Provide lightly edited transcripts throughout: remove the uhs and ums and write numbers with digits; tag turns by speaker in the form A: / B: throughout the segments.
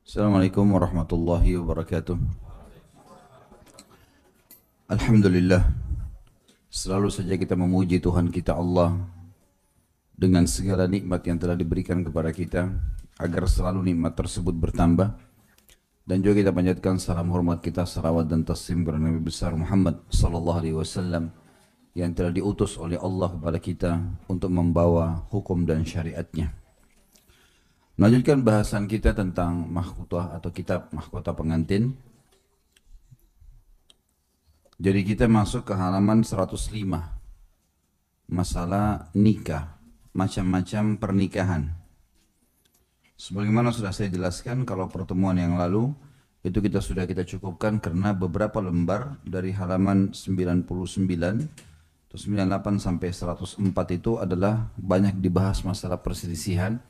A: Assalamualaikum warahmatullahi wabarakatuh. Alhamdulillah, selalu saja kita memuji Tuhan kita Allah dengan segala nikmat yang telah diberikan kepada kita, agar selalu nikmat tersebut bertambah. Dan juga kita panjatkan salam hormat kita, salawat dan taslim kepada Nabi besar Muhammad sallallahu alaihi wasallam yang telah diutus oleh Allah kepada kita untuk membawa hukum dan syariatnya. Melanjutkan bahasan kita tentang mahkotah atau kitab mahkota pengantin. Jadi kita masuk ke halaman 105. Masalah nikah, macam-macam pernikahan. Sebagaimana sudah saya jelaskan, kalau pertemuan yang lalu itu sudah kita cukupkan karena beberapa lembar dari halaman 99 atau 98 sampai 104 itu adalah banyak dibahas masalah perselisihan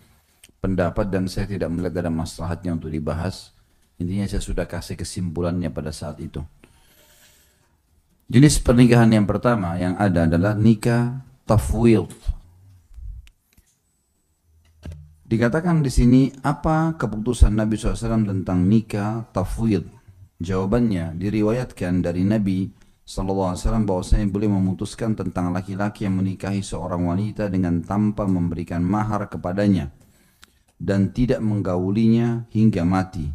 A: pendapat, dan saya tidak melihat ada maslahatnya untuk dibahas. Intinya saya sudah kasih kesimpulannya pada saat itu. Jenis pernikahan yang pertama yang ada adalah nikah tafwid. Dikatakan di sini, apa keputusan Nabi SAW tentang nikah tafwid? Jawabannya diriwayatkan dari Nabi SAW bahwasanya beliau memutuskan tentang laki-laki yang menikahi seorang wanita dengan tanpa memberikan mahar kepadanya dan tidak menggaulinya hingga mati,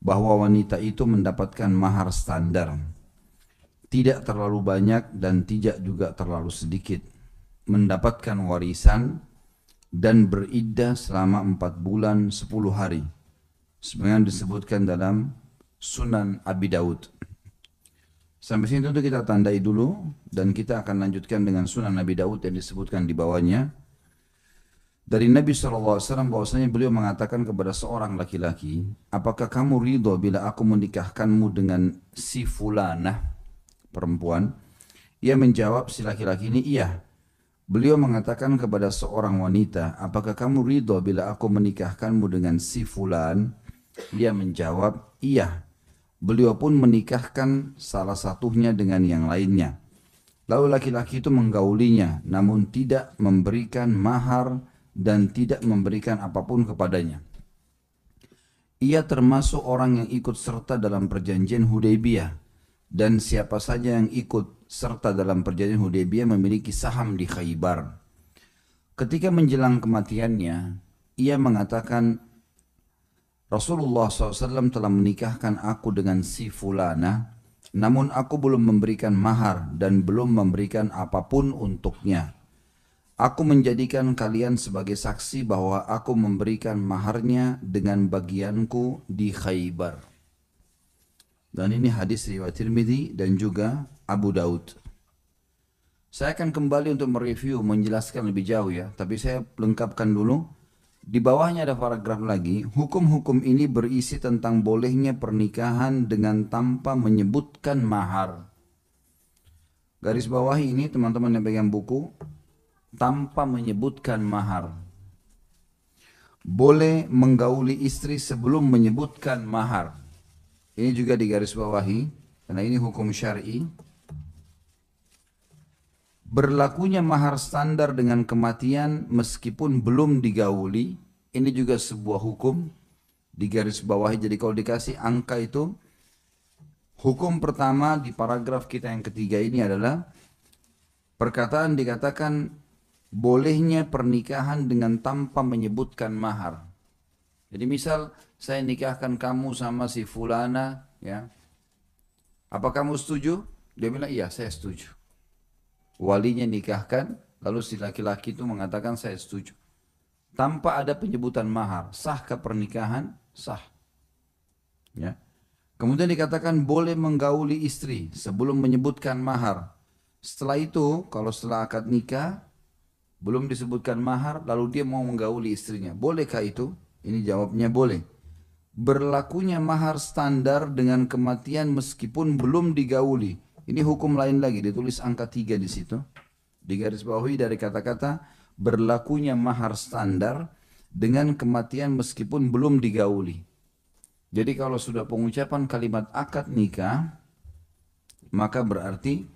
A: bahwa wanita itu mendapatkan mahar standar, tidak terlalu banyak dan tidak juga terlalu sedikit, mendapatkan warisan dan beriddah selama 4 bulan 10 hari, sebagaimana disebutkan dalam Sunan Abi Daud. Sampai sini tentu kita tandai dulu, dan kita akan lanjutkan dengan Sunan Abi Daud yang disebutkan di bawahnya. Dari Nabi SAW bahwasanya beliau mengatakan kepada seorang laki-laki, apakah kamu ridho bila aku menikahkanmu dengan si fulanah, perempuan? Ia menjawab, si laki-laki ini, iya. Beliau mengatakan kepada seorang wanita, apakah kamu ridho bila aku menikahkanmu dengan si fulan? Dia menjawab, iya. Beliau pun menikahkan salah satunya dengan yang lainnya. Lalu laki-laki itu menggaulinya, namun tidak memberikan mahar dan tidak memberikan apapun kepadanya. Ia termasuk orang yang ikut serta dalam perjanjian Hudaybiyah, dan siapa saja yang ikut serta dalam perjanjian Hudaybiyah memiliki saham di Khaybar. Ketika menjelang kematiannya, ia mengatakan, Rasulullah SAW telah menikahkan aku dengan si fulana, namun aku belum memberikan mahar dan belum memberikan apapun untuknya. Aku menjadikan kalian sebagai saksi bahwa aku memberikan maharnya dengan bagianku di Khaybar. Dan ini hadis riwayat Tirmidzi dan juga Abu Daud. Saya akan kembali untuk mereview, menjelaskan lebih jauh ya, tapi saya lengkapkan dulu. Di bawahnya ada paragraf lagi, hukum-hukum ini berisi tentang bolehnya pernikahan dengan tanpa menyebutkan mahar. Garis bawah ini teman-teman yang pegang buku, tanpa menyebutkan mahar. Boleh menggauli istri sebelum menyebutkan mahar. Ini juga di garis bawahi, karena ini hukum syar'i. Berlakunya mahar standar dengan kematian meskipun belum digauli, ini juga sebuah hukum di garis bawahi. Jadi kalau dikasih angka itu, hukum pertama di paragraf kita yang ketiga ini adalah perkataan dikatakan bolehnya pernikahan dengan tanpa menyebutkan mahar. Jadi misal saya nikahkan kamu sama si fulana, ya, apa kamu setuju? Dia bilang iya, saya setuju. Walinya nikahkan, lalu si laki-laki itu mengatakan saya setuju, tanpa ada penyebutan mahar. Sahkah pernikahan? Sah. Ya. Kemudian dikatakan boleh menggauli istri sebelum menyebutkan mahar. Setelah itu, kalau setelah akad nikah belum disebutkan mahar, lalu dia mau menggauli istrinya, bolehkah itu? Ini jawabnya boleh. Berlakunya mahar standar dengan kematian meskipun belum digauli. Ini hukum lain lagi, ditulis angka 3 di situ. Di garis bawahi dari kata-kata berlakunya mahar standar dengan kematian meskipun belum digauli. Jadi kalau sudah pengucapan kalimat akad nikah, maka berarti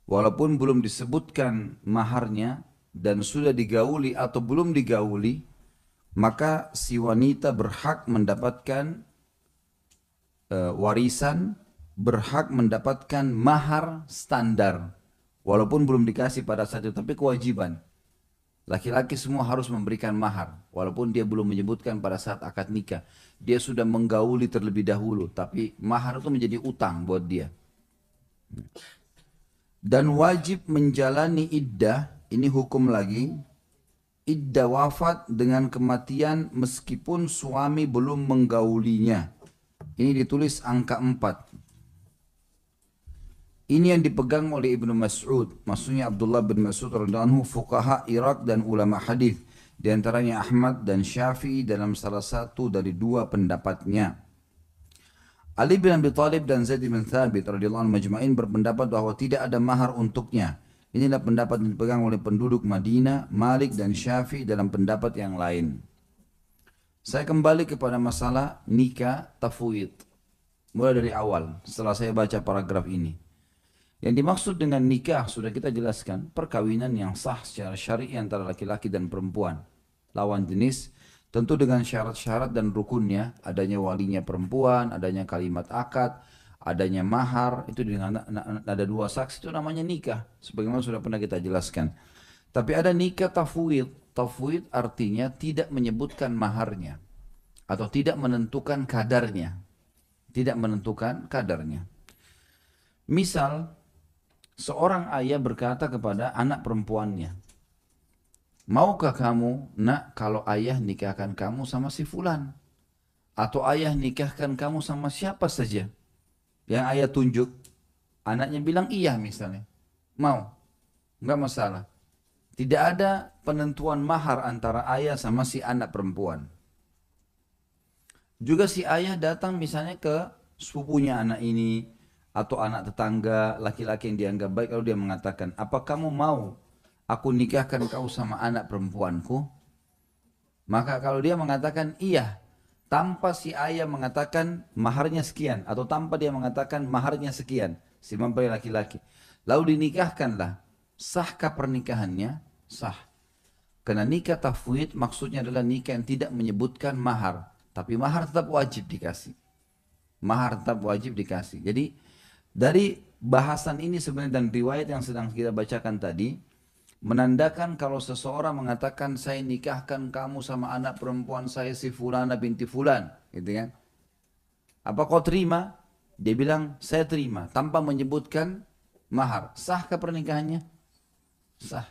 A: walaupun belum disebutkan maharnya dan sudah digauli atau belum digauli, maka si wanita berhak mendapatkan warisan, berhak mendapatkan mahar standar. Walaupun belum dikasih pada saat itu, tapi kewajiban. Laki-laki semua harus memberikan mahar, walaupun dia belum menyebutkan pada saat akad nikah. Dia sudah menggauli terlebih dahulu, tapi mahar itu menjadi utang buat dia. Dan wajib menjalani iddah, ini hukum lagi, iddah wafat dengan kematian meskipun suami belum menggaulinya. Ini ditulis angka 4. Ini yang dipegang oleh Ibnu Mas'ud, maksudnya Abdullah bin Mas'ud radhiyallahu anhu, fuqaha Irak dan ulama hadis, di antaranya Ahmad dan Syafi'i dalam salah satu dari dua pendapatnya. Ali bin Abi Thalib dan Zaid bin Thabit radhiyallahu anhu majma'in berpendapat bahwa tidak ada mahar untuknya. Inilah pendapat yang dipegang oleh penduduk Madinah, Malik dan Syafi'i dalam pendapat yang lain. Saya kembali kepada masalah nikah tafwid. Mulai dari awal setelah saya baca paragraf ini. Yang dimaksud dengan nikah sudah kita jelaskan, perkawinan yang sah secara syar'i antara laki-laki dan perempuan. Lawan jenis, tentu dengan syarat-syarat dan rukunnya, adanya walinya perempuan, adanya kalimat akad, adanya mahar, itu dengan ada dua saksi itu namanya nikah. Sebagaimana sudah pernah kita jelaskan. Tapi ada nikah tafwid. Tafwid artinya tidak menyebutkan maharnya. Atau tidak menentukan kadarnya. Tidak menentukan kadarnya. Misal, seorang ayah berkata kepada anak perempuannya, maukah kamu, nak, kalau ayah nikahkan kamu sama si fulan? Atau ayah nikahkan kamu sama siapa saja? Yang ayah tunjuk, anaknya bilang iya misalnya. Mau, nggak masalah. Tidak ada penentuan mahar antara ayah sama si anak perempuan. Juga si ayah datang misalnya ke sepupunya anak ini, atau anak tetangga laki-laki yang dianggap baik, kalau dia mengatakan, apa kamu mau aku nikahkan kau sama anak perempuanku? Maka kalau dia mengatakan iya, tanpa si ayah mengatakan maharnya sekian, atau tanpa dia mengatakan maharnya sekian, si mempelai laki-laki, lalu dinikahkanlah, sahkah pernikahannya? Sah. Karena nikah tafwid maksudnya adalah nikah yang tidak menyebutkan mahar, tapi mahar tetap wajib dikasih. Mahar tetap wajib dikasih. Jadi dari bahasan ini sebenarnya dan riwayat yang sedang kita bacakan tadi menandakan kalau seseorang mengatakan saya nikahkan kamu sama anak perempuan saya si fulana binti fulan, gitu kan? Apa kau terima? Dia bilang saya terima tanpa menyebutkan mahar. Sahkah pernikahannya? Sah.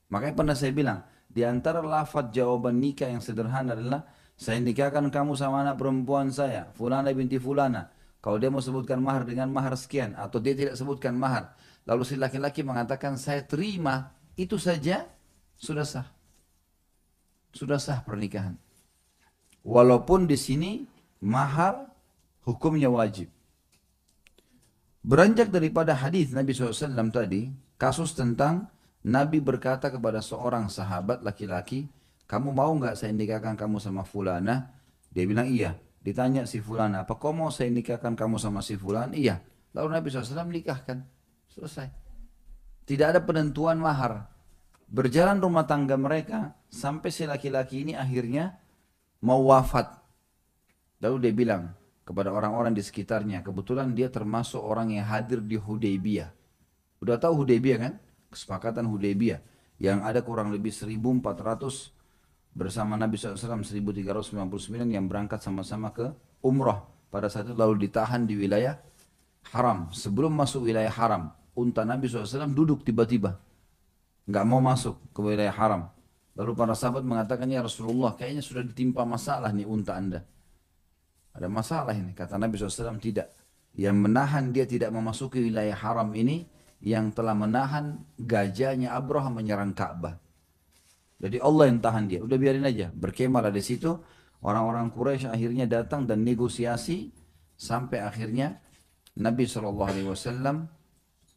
A: Makanya pernah saya bilang di antara lafaz jawaban nikah yang sederhana adalah saya nikahkan kamu sama anak perempuan saya fulana binti fulana. Kalau dia mau sebutkan mahar dengan mahar sekian, atau dia tidak sebutkan mahar, lalu si laki-laki mengatakan saya terima, itu saja sudah sah. Sudah sah pernikahan. Walaupun di sini mahar hukumnya wajib. Beranjak daripada hadis Nabi SAW tadi, kasus tentang Nabi berkata kepada seorang sahabat laki-laki, kamu mau nggak saya nikahkan kamu sama fulana? Dia bilang iya. Ditanya si fulan, apa kau mau saya nikahkan kamu sama si fulan? Iya. Lalu Nabi SAW nikahkan. Selesai. Tidak ada penentuan mahar. Berjalan rumah tangga mereka, sampai si laki-laki ini akhirnya mau wafat. Lalu dia bilang kepada orang-orang di sekitarnya, kebetulan dia termasuk orang yang hadir di Hudaybiyah. Udah tahu Hudaybiyah kan? Kesepakatan Hudaybiyah. Yang ada kurang lebih 1.400 bersama Nabi SAW 1399 yang berangkat sama-sama ke umrah. Pada saat itu lalu ditahan di wilayah haram. Sebelum masuk wilayah haram, unta Nabi SAW duduk tiba-tiba. Nggak mau masuk ke wilayah haram. Lalu para sahabat mengatakan, ya Rasulullah kayaknya sudah ditimpa masalah nih unta anda. Ada masalah ini. Kata Nabi SAW tidak. Yang menahan dia tidak memasuki wilayah haram ini, yang telah menahan gajahnya Abraham menyerang Ka'bah. Jadi Allah yang tahan dia. Udah biarin aja. Berkemahlah di situ. Orang-orang Quraisy akhirnya datang dan negosiasi sampai akhirnya Nabi SAW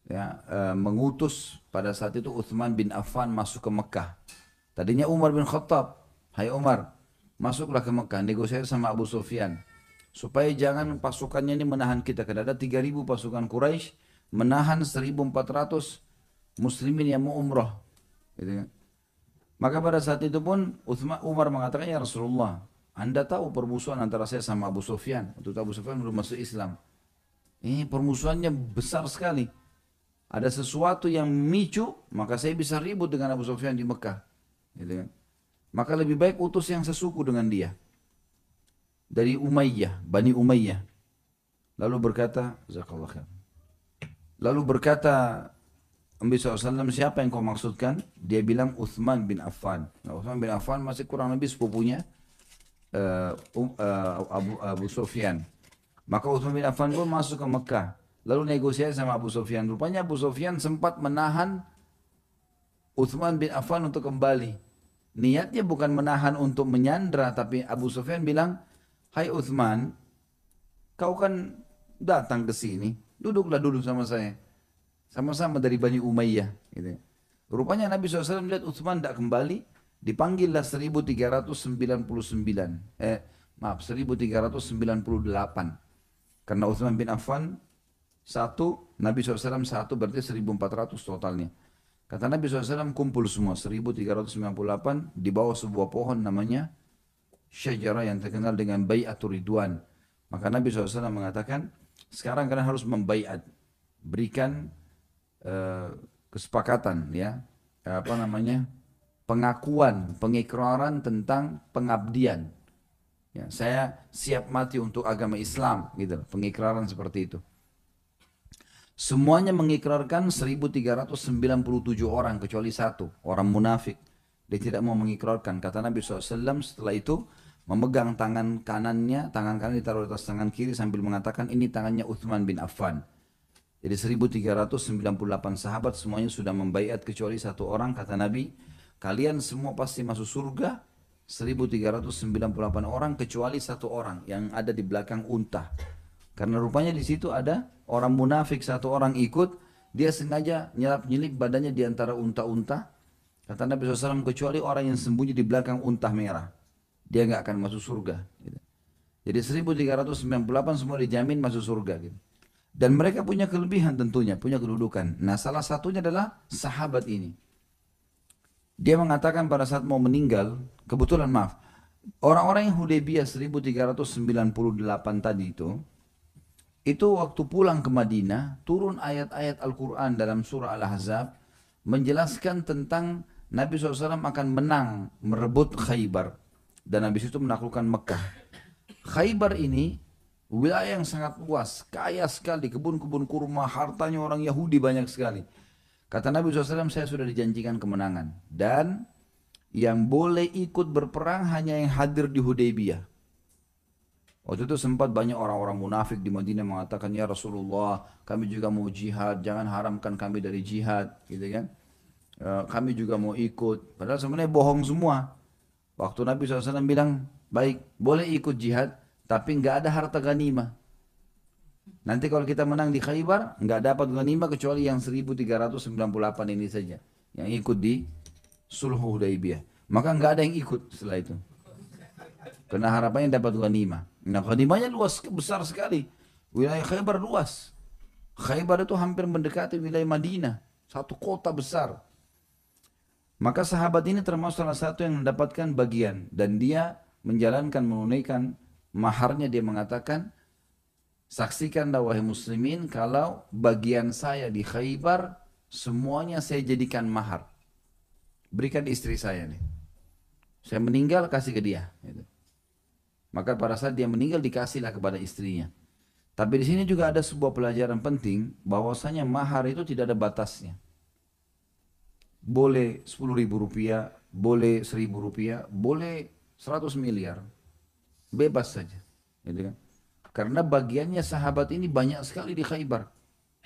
A: ya, mengutus pada saat itu Uthman bin Affan masuk ke Mekah. Tadinya Umar bin Khattab, hai Umar, masuklah ke Mekah, negosiasi sama Abu Sufyan supaya jangan pasukannya ini menahan kita. Karena ada 3.000 pasukan Quraisy menahan 1.400 muslimin yang mau umrah. Gitu kan. Maka pada saat itu pun Umar mengatakan, ya Rasulullah, Anda tahu permusuhan antara saya sama Abu Sufyan. Waktu itu Abu Sufyan belum masuk Islam. Ini permusuhannya besar sekali. Ada sesuatu yang memicu, maka saya bisa ribut dengan Abu Sufyan di Mekah. Gitu kan. Maka lebih baik utus yang sesuku dengan dia. Dari Umayyah, Bani Umayyah. Lalu berkata, Jazakallah khair. Lalu berkata Nabi SAW, siapa yang kau maksudkan? Dia bilang Uthman bin Affan. Nah, Uthman bin Affan masih kurang lebih sepupunya Abu Sufyan. Maka Uthman bin Affan pun masuk ke Mekah. Lalu negosiasi sama Abu Sufyan. Rupanya Abu Sufyan sempat menahan Uthman bin Affan untuk kembali. Niatnya bukan menahan untuk menyandra, tapi Abu Sufyan bilang, hai Uthman, kau kan datang ke sini, duduklah dulu sama saya. Sama-sama dari Bani Umayyah. Gitu. Rupanya Nabi SAW melihat Uthman tidak kembali, dipanggillah 1398. Karena Uthman bin Affan satu, Nabi SAW satu, berarti 1400 totalnya. Kata Nabi SAW kumpul semua 1398 di bawah sebuah pohon namanya Syajarah yang terkenal dengan Bai'atul Ridwan. Maka Nabi SAW mengatakan, sekarang kalian harus membaiat, berikan kesepakatan, ya, pengakuan, pengikraran tentang pengabdian. Ya, saya siap mati untuk agama Islam, gitu, pengikraran seperti itu. Semuanya mengikrarkan 1397 orang kecuali satu, orang munafik. Dia tidak mau mengikrarkan. Kata Nabi SAW setelah itu memegang tangan kanannya, tangan kanan ditaruh di atas tangan kiri sambil mengatakan ini tangannya Uthman bin Affan. Jadi 1398 sahabat semuanya sudah membaiat kecuali satu orang. Kata Nabi, kalian semua pasti masuk surga. 1398 orang kecuali satu orang yang ada di belakang unta. Karena rupanya di situ ada orang munafik, satu orang ikut, dia sengaja nyelip badannya di antara unta-unta. Kata Nabi SAW, kecuali orang yang sembunyi di belakang unta merah, dia nggak akan masuk surga. Gitu. Jadi 1398 semua dijamin masuk surga. Gitu. Dan mereka punya kelebihan tentunya, punya kedudukan. Nah, salah satunya adalah sahabat ini. Dia mengatakan pada saat mau meninggal, kebetulan maaf, orang-orang yang Hudaybiyah 1398 tadi itu waktu pulang ke Madinah, turun ayat-ayat Al-Quran dalam surah Al-Ahzab, menjelaskan tentang Nabi SAW akan menang, merebut Khaybar. Dan habis itu menaklukkan Mekah. Khaybar ini, wilayah yang sangat luas, kaya sekali, kebun-kebun kurma, hartanya orang Yahudi banyak sekali. Kata Nabi SAW, saya sudah dijanjikan kemenangan. Dan yang boleh ikut berperang hanya yang hadir di Hudaybiyah. Waktu itu sempat banyak orang-orang munafik di Madinah mengatakan, ya Rasulullah, kami juga mau jihad, jangan haramkan kami dari jihad, gitu kan? Kami juga mau ikut. Padahal sebenarnya bohong semua. Waktu Nabi SAW bilang, baik, boleh ikut jihad, tapi nggak ada harta ganimah. Nanti kalau kita menang di Khaybar, nggak dapat ganimah kecuali yang 1398 ini saja, yang ikut di Sulh Hudaybiyah. Maka nggak ada yang ikut setelah itu. Karena harapannya dapat ghanimah. Nah, ghanimahnya luas, besar sekali. Wilayah Khaybar luas. Khaybar itu hampir mendekati wilayah Madinah. Satu kota besar. Maka sahabat ini termasuk salah satu yang mendapatkan bagian. Dan dia menunaikan maharnya. Dia mengatakan, saksikanlah wahai muslimin, kalau bagian saya di Khaybar, semuanya saya jadikan mahar. Berikan istri saya nih. Saya meninggal, kasih ke dia. Gitu. Maka pada saat dia meninggal dikasihlah kepada istrinya. Tapi di sini juga ada sebuah pelajaran penting, bahwasanya mahar itu tidak ada batasnya. Boleh 10.000 rupiah, boleh 1.000 rupiah, boleh 100 miliar. Bebas saja. Gitu kan? Karena bagiannya sahabat ini banyak sekali di Khaybar.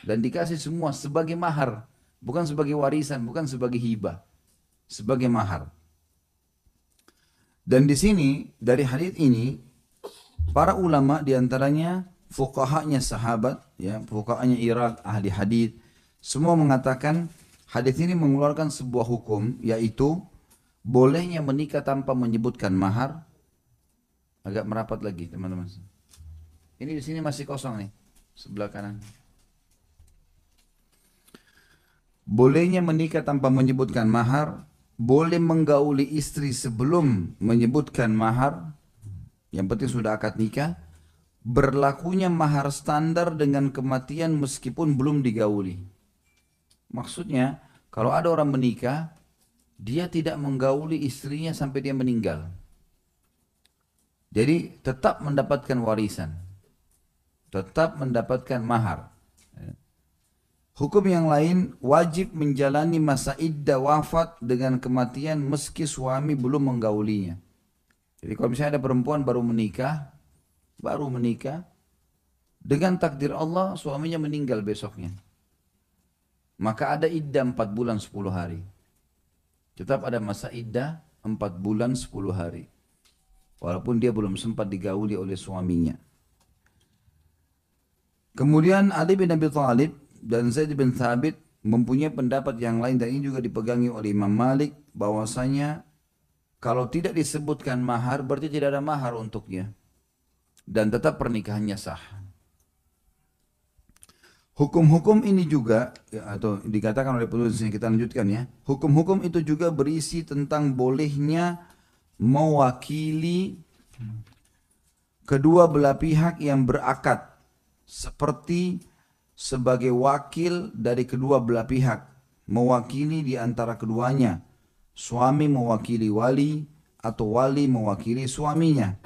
A: Dan dikasih semua sebagai mahar. Bukan sebagai warisan, bukan sebagai hibah. Sebagai mahar. Dan di sini dari hadis ini para ulama diantaranya fuqahanya sahabat, ya fuqahanya Irak, ahli hadis, semua mengatakan hadis ini mengeluarkan sebuah hukum, yaitu bolehnya menikah tanpa menyebutkan mahar. Agak merapat lagi teman-teman. Ini di sini masih kosong nih sebelah kanan. Bolehnya menikah tanpa menyebutkan mahar boleh menggauli istri sebelum menyebutkan mahar, yang penting sudah akad nikah, berlakunya mahar standar dengan kematian meskipun belum digauli. Maksudnya, kalau ada orang menikah, dia tidak menggauli istrinya sampai dia meninggal. Jadi tetap mendapatkan warisan, tetap mendapatkan mahar. Hukum yang lain, wajib menjalani masa iddah wafat dengan kematian meski suami belum menggaulinya. Jadi kalau misalnya ada perempuan baru menikah, dengan takdir Allah suaminya meninggal besoknya, maka ada iddah 4 bulan 10 hari. Tetap ada masa iddah 4 bulan 10 hari. Walaupun dia belum sempat digauli oleh suaminya. Kemudian Ali bin Abi Thalib dan Zaid bin Thabit mempunyai pendapat yang lain, dan ini juga dipegangi oleh Imam Malik, bahwasanya kalau tidak disebutkan mahar berarti tidak ada mahar untuknya dan tetap pernikahannya sah. Hukum-hukum ini juga atau dikatakan oleh penulis yang kita lanjutkan ya. Hukum-hukum itu juga berisi tentang bolehnya mewakili kedua belah pihak yang berakad, seperti sebagai wakil dari kedua belah pihak, mewakili di antara keduanya. Suami mewakili wali atau wali mewakili suaminya.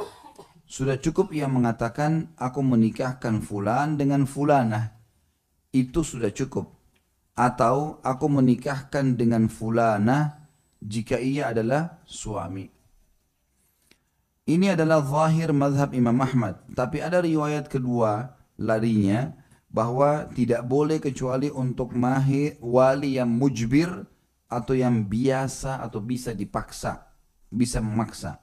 A: Sudah cukup ia mengatakan, aku menikahkan fulan dengan fulanah. Itu sudah cukup. Atau aku menikahkan dengan fulanah jika ia adalah suami. Ini adalah zahir mazhab Imam Ahmad. Tapi ada riwayat kedua larinya, bahwa tidak boleh kecuali untuk wali yang mujbir atau yang biasa atau bisa dipaksa, bisa memaksa.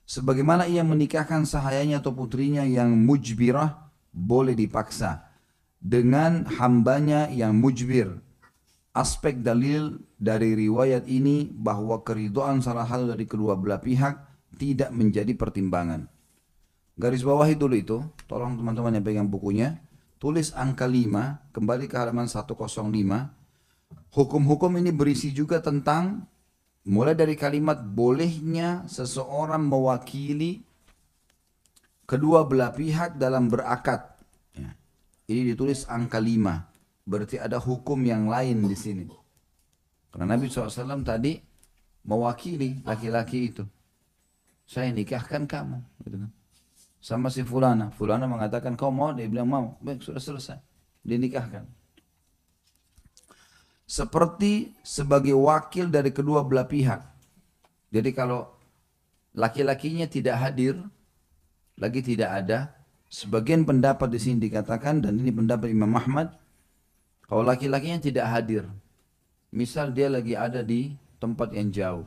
A: Sebagaimana ia menikahkan sahayanya atau putrinya yang mujbirah, boleh dipaksa dengan hambanya yang mujbir. Aspek dalil dari riwayat ini bahwa keridhaan salah satu dari kedua belah pihak tidak menjadi pertimbangan. Garis bawahi dulu itu, tolong teman-teman yang pegang bukunya, tulis angka 5, kembali ke halaman 105. Hukum-hukum ini berisi juga tentang, mulai dari kalimat bolehnya seseorang mewakili kedua belah pihak dalam berakad. Ya. Ini ditulis angka 5, berarti ada hukum yang lain di sini. Karena Nabi SAW tadi mewakili laki-laki itu. Saya nikahkan kamu. Gitu kan. Sama si fulana. Fulana mengatakan kau mau, dia bilang mau. Baik, sudah selesai. Dinikahkan. Seperti sebagai wakil dari kedua belah pihak. Jadi kalau laki-lakinya tidak hadir, lagi tidak ada, sebagian pendapat di sini dikatakan, dan ini pendapat Imam Ahmad, kalau laki-lakinya tidak hadir, misal dia lagi ada di tempat yang jauh,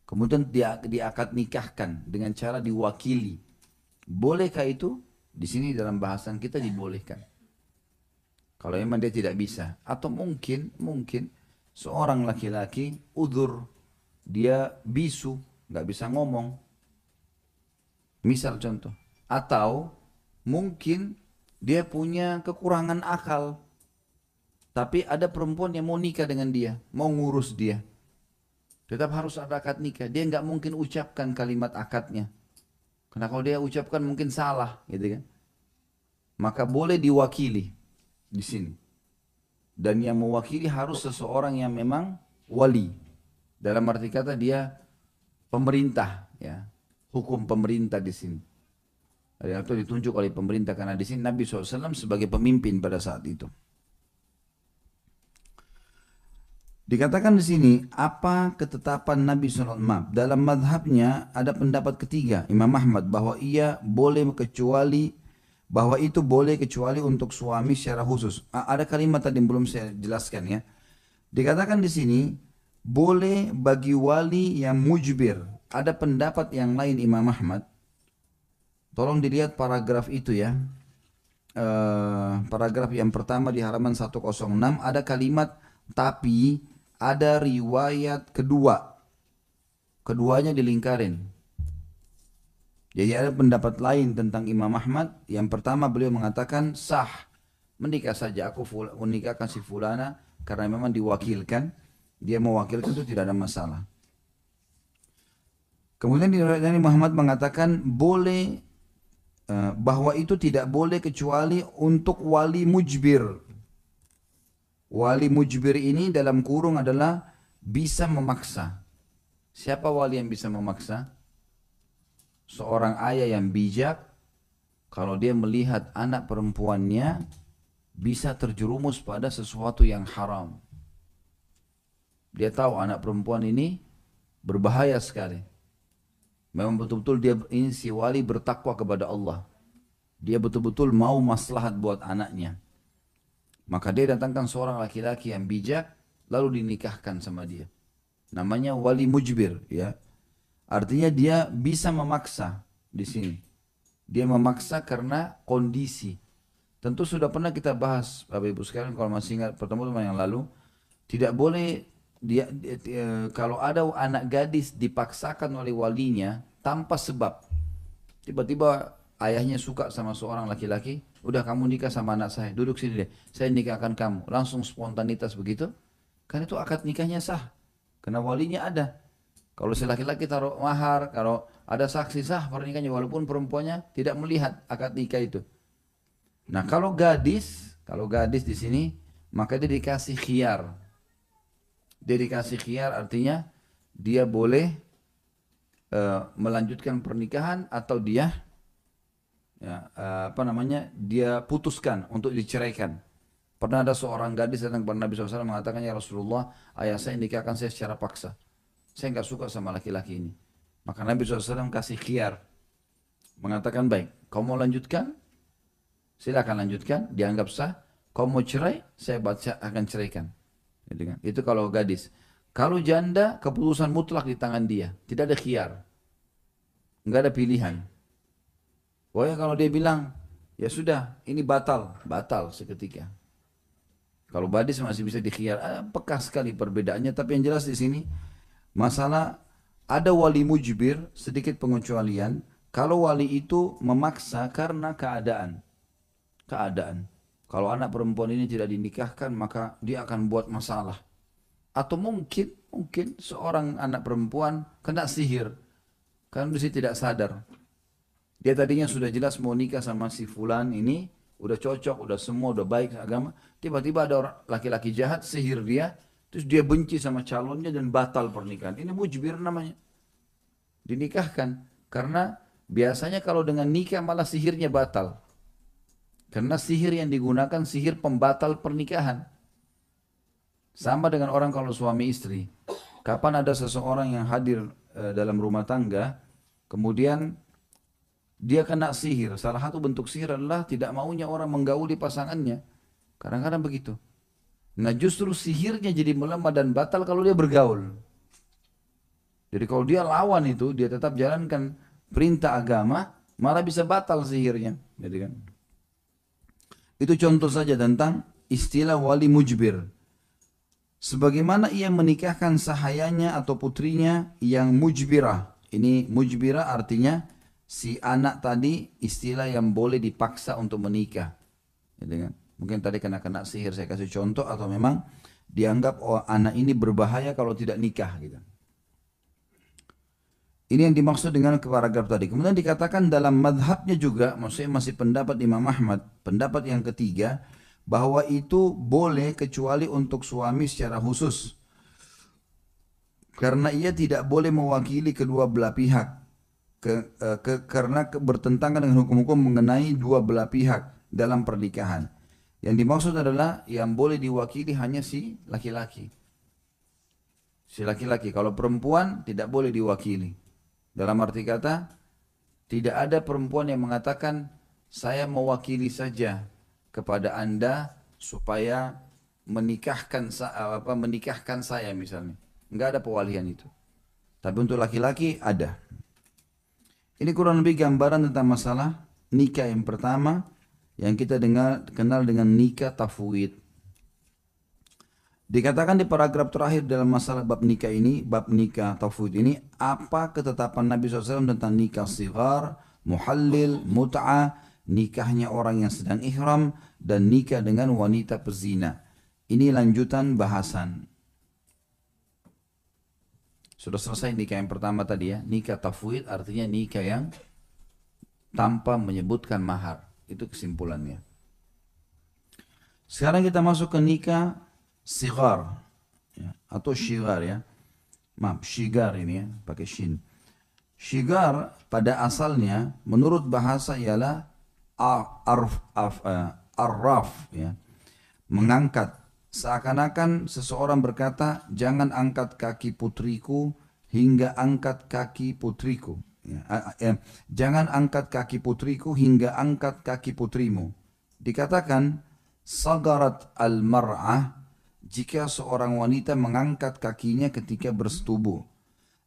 A: kemudian dia diakad nikahkan dengan cara diwakili, bolehkah itu? Di sini dalam bahasan kita dibolehkan. Kalau memang dia tidak bisa, atau mungkin seorang laki-laki udzur, dia bisu, nggak bisa ngomong, misal contoh, atau mungkin dia punya kekurangan akal, tapi ada perempuan yang mau nikah dengan dia, mau ngurus dia, tetap harus ada akad nikah. Dia nggak mungkin ucapkan kalimat akadnya, karena kalau dia ucapkan mungkin salah, gitu kan? Maka boleh diwakili di sini. Dan yang mewakili harus seseorang yang memang wali. Dalam arti kata dia pemerintah, ya, hukum pemerintah di sini. Atau ditunjuk oleh pemerintah, karena di sini Nabi SAW sebagai pemimpin pada saat itu. Dikatakan di sini, apa ketetapan Nabi SAW? Dalam madhabnya ada pendapat ketiga, Imam Ahmad, bahwa itu boleh kecuali untuk suami secara khusus. Ada kalimat tadi yang belum saya jelaskan ya. Dikatakan di sini, boleh bagi wali yang mujbir. Ada pendapat yang lain Imam Ahmad. Tolong dilihat paragraf itu ya. Paragraf yang pertama di halaman 106 ada kalimat tapi ada riwayat kedua. Keduanya dilingkarin. Jadi ada pendapat lain tentang Imam Ahmad. Yang pertama beliau mengatakan sah, menikah saja, aku menikahkan si fulana karena memang diwakilkan, dia mewakilkan itu tidak ada masalah. Kemudian di riwayat ini Muhammad mengatakan boleh bahwa itu tidak boleh kecuali untuk wali mujbir. Wali mujbir ini dalam kurung adalah bisa memaksa. Siapa wali yang bisa memaksa? Seorang ayah yang bijak, kalau dia melihat anak perempuannya bisa terjerumus pada sesuatu yang haram. Dia tahu anak perempuan ini berbahaya sekali. Memang betul-betul dia ini si wali bertakwa kepada Allah. Dia betul-betul mau maslahat buat anaknya. Maka dia datangkan seorang laki-laki yang bijak, lalu dinikahkan sama dia. Namanya wali mujbir, ya. Artinya dia bisa memaksa di sini. Dia memaksa karena kondisi. Tentu sudah pernah kita bahas, Bapak Ibu sekalian, kalau masih ingat pertemuan yang lalu, tidak boleh kalau ada anak gadis dipaksakan oleh walinya tanpa sebab. Tiba-tiba ayahnya suka sama seorang laki-laki, udah kamu nikah sama anak saya, duduk sini deh, saya nikahkan kamu. Langsung spontanitas begitu, kan itu akad nikahnya sah, karena walinya ada. Kalau si laki-laki taruh mahar, kalau ada saksi sah pernikahannya walaupun perempuannya tidak melihat akad nikah itu. Nah kalau gadis di sini, maka dia dikasih khiyar. Dia dikasih khiyar artinya dia boleh melanjutkan pernikahan atau dia dia putuskan untuk diceraikan. Pernah ada seorang gadis datang kepada Nabi SAW mengatakan, ya Rasulullah, ayah saya nikahkan saya secara paksa. Saya nggak suka sama laki-laki ini. Maka Nabi SAW kasih khiyar, mengatakan baik, kau mau lanjutkan, silakan lanjutkan, dianggap sah. Kau mau cerai, saya akan ceraikan. Itu kalau gadis. Kalau janda, keputusan mutlak di tangan dia. Tidak ada khiyar. Nggak ada pilihan. Pokoknya kalau dia bilang, ya sudah, ini batal. Batal seketika. Kalau gadis masih bisa dikhiyar. Peka sekali perbedaannya. Tapi yang jelas di sini, masalah ada wali mujbir, sedikit pengecualian. Kalau wali itu memaksa karena keadaan. Kalau anak perempuan ini tidak dinikahkan, maka dia akan buat masalah. Atau mungkin seorang anak perempuan kena sihir. Karena dia tidak sadar. Dia tadinya sudah jelas mau nikah sama si fulan ini, udah cocok, udah semua, udah baik agama. Tiba-tiba ada orang laki-laki jahat sihir dia, terus dia benci sama calonnya dan batal pernikahan. Ini mujbir namanya. Dinikahkan. Karena biasanya kalau dengan nikah malah sihirnya batal. Karena sihir yang digunakan sihir pembatal pernikahan. Sama dengan orang kalau suami istri. Kapan ada seseorang yang hadir dalam rumah tangga, kemudian dia kena sihir. Salah satu bentuk sihir adalah tidak maunya orang menggauli pasangannya. Kadang-kadang begitu. Nah justru sihirnya jadi melemah dan batal kalau dia bergaul. Jadi kalau dia lawan itu, dia tetap jalankan perintah agama, malah bisa batal sihirnya. Jadi kan. Itu contoh saja tentang istilah wali mujbir. Sebagaimana ia menikahkan sahayanya atau putrinya yang mujbirah. Ini mujbirah artinya si anak tadi istilah yang boleh dipaksa untuk menikah. Gitu kan? Mungkin tadi kena sihir saya kasih contoh, atau memang dianggap anak ini berbahaya kalau tidak nikah. Gitu. Ini yang dimaksud dengan paragraf tadi. Kemudian dikatakan dalam madhabnya juga, maksudnya masih pendapat Imam Ahmad, pendapat yang ketiga, bahwa itu boleh kecuali untuk suami secara khusus. Karena ia tidak boleh mewakili kedua belah pihak. Karena bertentangan dengan hukum-hukum mengenai dua belah pihak dalam pernikahan. Yang dimaksud adalah yang boleh diwakili hanya si laki-laki. Si laki-laki, kalau perempuan tidak boleh diwakili. Dalam arti kata, tidak ada perempuan yang mengatakan, saya mewakili saja kepada anda supaya menikahkan saya misalnya. Enggak ada pewalian itu. Tapi untuk laki-laki ada. Ini kurang lebih gambaran tentang masalah nikah yang pertama yang kita kenal dengan nikah tafwid. Dikatakan di paragraf terakhir dalam masalah bab nikah ini, bab nikah tafwid ini, apa ketetapan Nabi SAW tentang nikah sighar, muhallil, mut'ah, nikahnya orang yang sedang ihram, dan nikah dengan wanita pezina. Ini lanjutan bahasan. Sudah selesai nikah yang pertama tadi ya. Nikah tafwid artinya nikah yang tanpa menyebutkan mahar. Itu kesimpulannya. Sekarang kita masuk ke nikah sigar ya, atau syigar ya. Maaf, syigar ini ya, pakai shin. Syigar pada asalnya menurut bahasa ialah arraf ya, mengangkat. Seakan-akan seseorang berkata, jangan angkat kaki putriku hingga angkat kaki putriku. Jangan angkat kaki putriku hingga angkat kaki putrimu. Dikatakan sagarat al-mar'ah jika seorang wanita mengangkat kakinya ketika bersetubuh.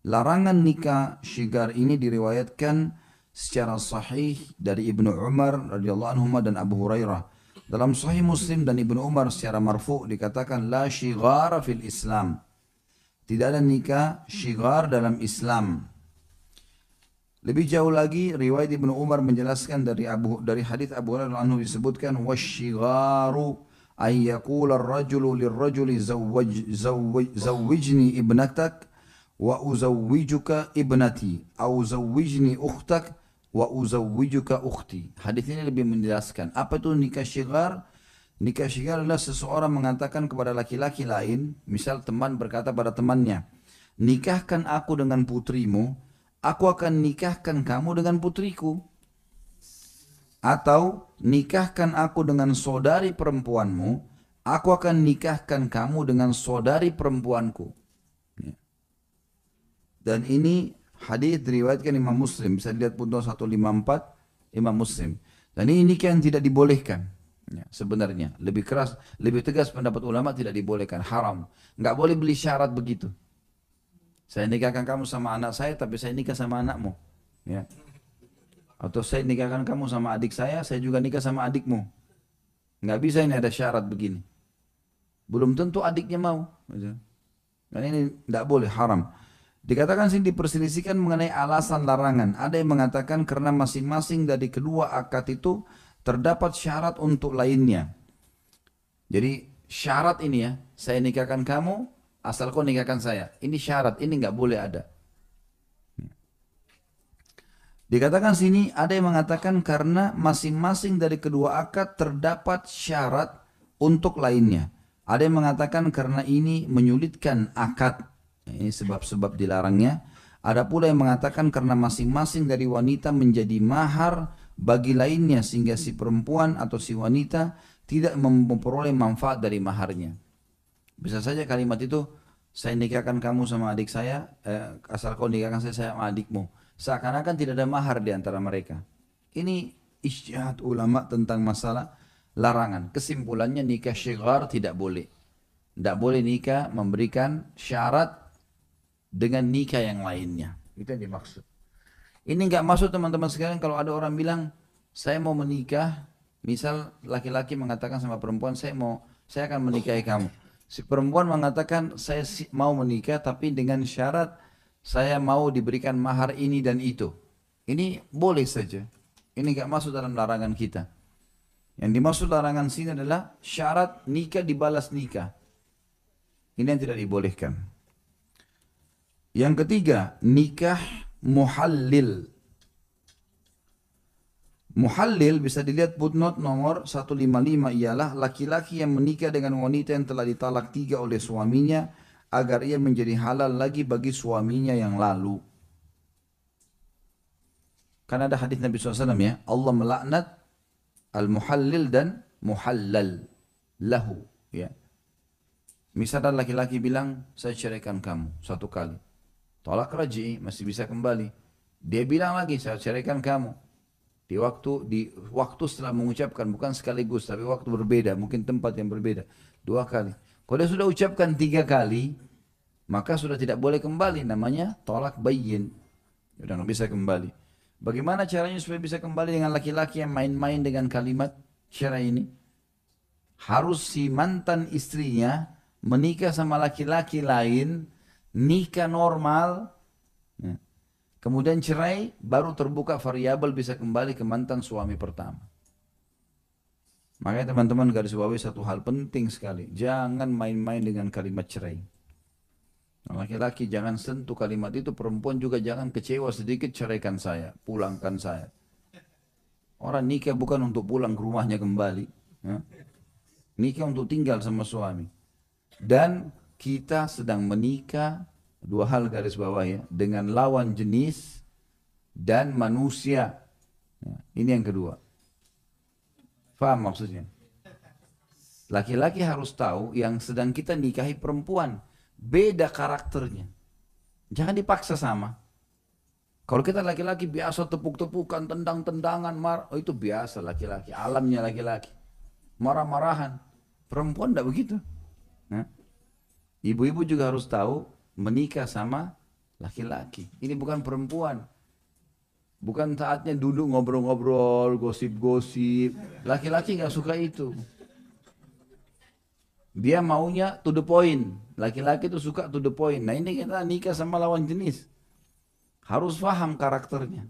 A: Larangan nikah syigar ini diriwayatkan secara sahih dari Ibnu Umar radhiyallahu anhu dan Abu Hurairah. Dalam Sahih Muslim dan Ibnu Umar secara marfu dikatakan la syighara fil Islam. Tidak ada nikah syigar dalam Islam. Lebih jauh lagi riwayat Ibnu Umar menjelaskan dari hadis Abu Hurairah anhu disebutkan wasyigharu ay yaqula ar-rajulu lir-rajuli zawwijni ibnatak wa uzawwijuka ibnati au zawwijni ukhtak wa uzawwijuka ukhti. Hadis ini lebih menjelaskan apa itu nikah syigar. Nikah syigar adalah seseorang mengatakan kepada laki-laki lain, misal teman berkata pada temannya, nikahkan aku dengan putrimu, aku akan nikahkan kamu dengan putriku. Atau nikahkan aku dengan saudari perempuanmu, aku akan nikahkan kamu dengan saudari perempuanku. Dan ini hadis diriwayatkan Imam Muslim, bisa dilihat pun 154 Imam Muslim. Dan ini nikah yang tidak dibolehkan. Ya, sebenarnya lebih keras, lebih tegas pendapat ulama tidak dibolehkan, haram. Nggak boleh beli syarat begitu. Saya nikahkan kamu sama anak saya, tapi saya nikah sama anakmu. Ya. Atau saya nikahkan kamu sama adik saya juga nikah sama adikmu. Nggak bisa ini ada syarat begini. Belum tentu adiknya mau. Dan ini nggak boleh, haram. Dikatakan sini diperselisihkan mengenai alasan larangan. Ada yang mengatakan karena masing-masing dari kedua akad itu terdapat syarat untuk lainnya. Jadi syarat ini ya, saya nikahkan kamu, asal kau nikahkan saya. Ini syarat, ini nggak boleh ada. Dikatakan sini ada yang mengatakan karena masing-masing dari kedua akad terdapat syarat untuk lainnya. Ada yang mengatakan karena ini menyulitkan akad. Ini sebab-sebab dilarangnya. Ada pula yang mengatakan karena masing-masing dari wanita menjadi mahar bagi lainnya sehingga si perempuan atau si wanita tidak memperoleh manfaat dari maharnya. Bisa saja kalimat itu, saya nikahkan kamu sama adik saya, asal kau nikahkan saya sama adikmu. Seakan-akan tidak ada mahar di antara mereka. Ini ijtihad ulama tentang masalah larangan. Kesimpulannya nikah syigar tidak boleh. Tidak boleh nikah memberikan syarat dengan nikah yang lainnya. Itu yang dimaksud. Ini nggak maksud teman-teman sekalian kalau ada orang bilang saya mau menikah, misal laki-laki mengatakan sama perempuan saya akan menikahi kamu. Si perempuan mengatakan saya mau menikah tapi dengan syarat saya mau diberikan mahar ini dan itu. Ini boleh saja. Ini nggak masuk dalam larangan kita. Yang dimaksud larangan sini adalah syarat nikah dibalas nikah. Ini yang tidak dibolehkan. Yang ketiga, nikah muhallil. Muhallil bisa dilihat footnote nomor 155 ialah laki-laki yang menikah dengan wanita yang telah ditalak 3 oleh suaminya agar ia menjadi halal lagi bagi suaminya yang lalu. Karena ada hadis Nabi SAW ya, Allah melaknat al-muhallil dan muhallal lahu. Ya. Misalnya laki-laki bilang, saya ceraikan kamu 1 kali. Tolak raj'i, masih bisa kembali. Dia bilang lagi, saya ceraikan kamu. Di waktu setelah mengucapkan, bukan sekaligus, tapi waktu berbeda, mungkin tempat yang berbeda. 2 kali. Kalau dia sudah ucapkan 3 kali, maka sudah tidak boleh kembali. Namanya tolak bayyin. Sudah nggak bisa kembali. Bagaimana caranya supaya bisa kembali dengan laki-laki yang main-main dengan kalimat syarai ini? Harus si mantan istrinya menikah sama laki-laki lain, nikah normal, kemudian cerai, baru terbuka variabel bisa kembali ke mantan suami pertama. Makanya teman-teman garis bawahi satu hal penting sekali, jangan main-main dengan kalimat cerai. Laki-laki jangan sentuh kalimat itu, perempuan juga jangan kecewa sedikit, ceraikan saya, pulangkan saya. Orang nikah bukan untuk pulang ke rumahnya kembali. Ya. Nikah untuk tinggal sama suami. Dan kita sedang menikah, dua hal garis bawah ya, dengan lawan jenis dan manusia. Ya, ini yang kedua. Faham maksudnya? Laki-laki harus tahu yang sedang kita nikahi perempuan. Beda karakternya. Jangan dipaksa sama. Kalau kita laki-laki biasa tepuk-tepukan, tendang-tendangan, oh itu biasa laki-laki. Alamnya laki-laki. Marah-marahan. Perempuan tidak begitu. Nah, ibu-ibu juga harus tahu menikah sama laki-laki. Ini bukan perempuan. Bukan saatnya duduk ngobrol-ngobrol, gosip-gosip. Laki-laki nggak suka itu. Dia maunya to the point. Laki-laki itu suka to the point. Nah ini kita nikah sama lawan jenis. Harus paham karakternya.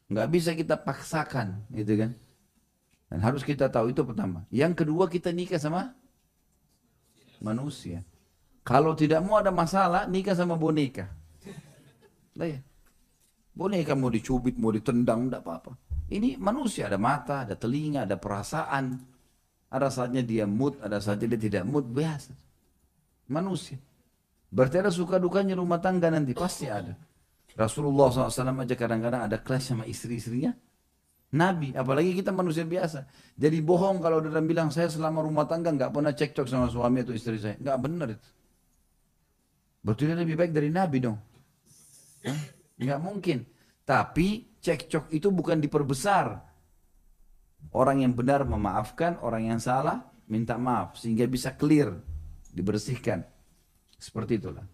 A: Nggak bisa kita paksakan, gitu kan. Dan harus kita tahu itu pertama. Yang kedua kita nikah sama manusia. Kalau tidak mau ada masalah, nikah sama boneka. Nah, ya. Boneka mau dicubit, mau ditendang, tidak apa-apa. Ini manusia, ada mata, ada telinga, ada perasaan. Ada saatnya dia mood, ada saatnya dia tidak mood, biasa. Manusia. Berarti ada suka dukanya rumah tangga nanti, pasti ada. Rasulullah SAW aja kadang-kadang ada clash sama istri-istrinya. Nabi, apalagi kita manusia biasa. Jadi bohong kalau orang bilang saya selama rumah tangga nggak pernah cekcok sama suami atau istri saya. Nggak benar itu. Berarti dia lebih baik dari Nabi dong. Hah? Nggak mungkin. Tapi cekcok itu bukan diperbesar. Orang yang benar memaafkan, orang yang salah minta maaf. Sehingga bisa clear, dibersihkan. Seperti itulah.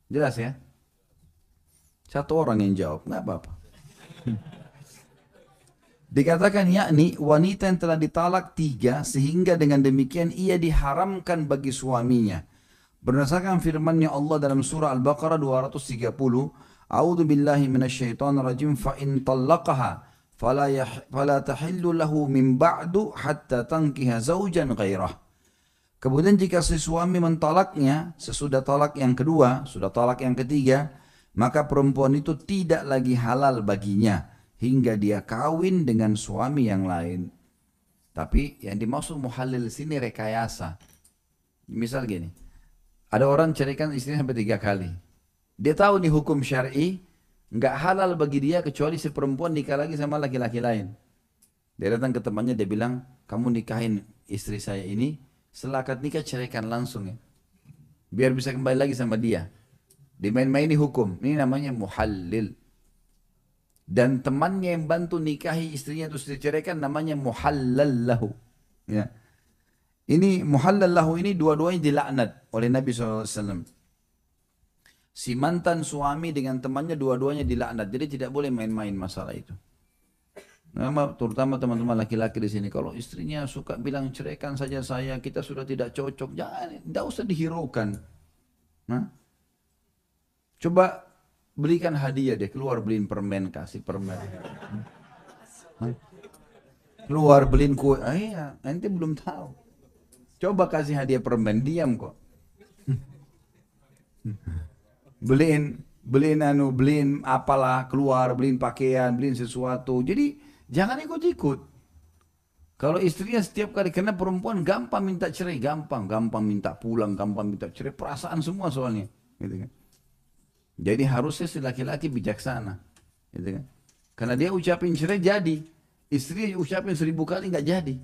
A: Jelas ya? Satu orang yang jawab, nggak apa-apa. Dikatakan yakni wanita yang telah ditalak 3 sehingga dengan demikian ia diharamkan bagi suaminya. Berdasarkan firman-Nya Allah dalam surah Al-Baqarah 230, A'udzu billahi minasyaitonir rajim fa in talaqaha fala tahillu lahu min ba'du hatta tankiha zaujan ghairah. Kemudian jika si suami mentalaknya sesudah talak yang kedua, sudah talak yang ketiga, maka perempuan itu tidak lagi halal baginya hingga dia kawin dengan suami yang lain. Tapi yang dimaksud muhalil sini rekayasa. Misal gini, ada orang ceraikan istrinya sampai 3 kali. Dia tahu nih hukum syar'i, nggak halal bagi dia kecuali si perempuan nikah lagi sama laki-laki lain. Dia datang ke temannya, dia bilang, kamu nikahin istri saya ini, setelah akad nikah ceraikan langsung ya. Biar bisa kembali lagi sama dia. Dimain-maini hukum, ini namanya muhallil. Dan temannya yang bantu nikahi istrinya terus diceraikan namanya muhallallahu. Ya. Ini muhallallahu ini dua-duanya dilaknat oleh Nabi SAW. Si mantan suami dengan temannya dua-duanya dilaknat. Jadi tidak boleh main-main masalah itu. Nah, terutama teman-teman laki-laki di sini, kalau istrinya suka bilang ceraikan saja saya, kita sudah tidak cocok, jangan, tidak usah dihiraukan. Nah, coba belikan hadiah deh, keluar beliin permen, kasih permen. Keluar beliin kue, iya, nanti belum tahu. Coba kasih hadiah permen, diam kok. beliin apalah, keluar beliin pakaian, beliin sesuatu. Jadi jangan ikut-ikut. Kalau istrinya setiap kali, karena perempuan gampang minta cerai, gampang minta pulang, gampang minta cerai, perasaan semua soalnya, gitu kan. Jadi harusnya si laki-laki bijaksana, gitu kan. Karena dia ucapin cerai jadi, istri ucapin 1000 kali nggak jadi.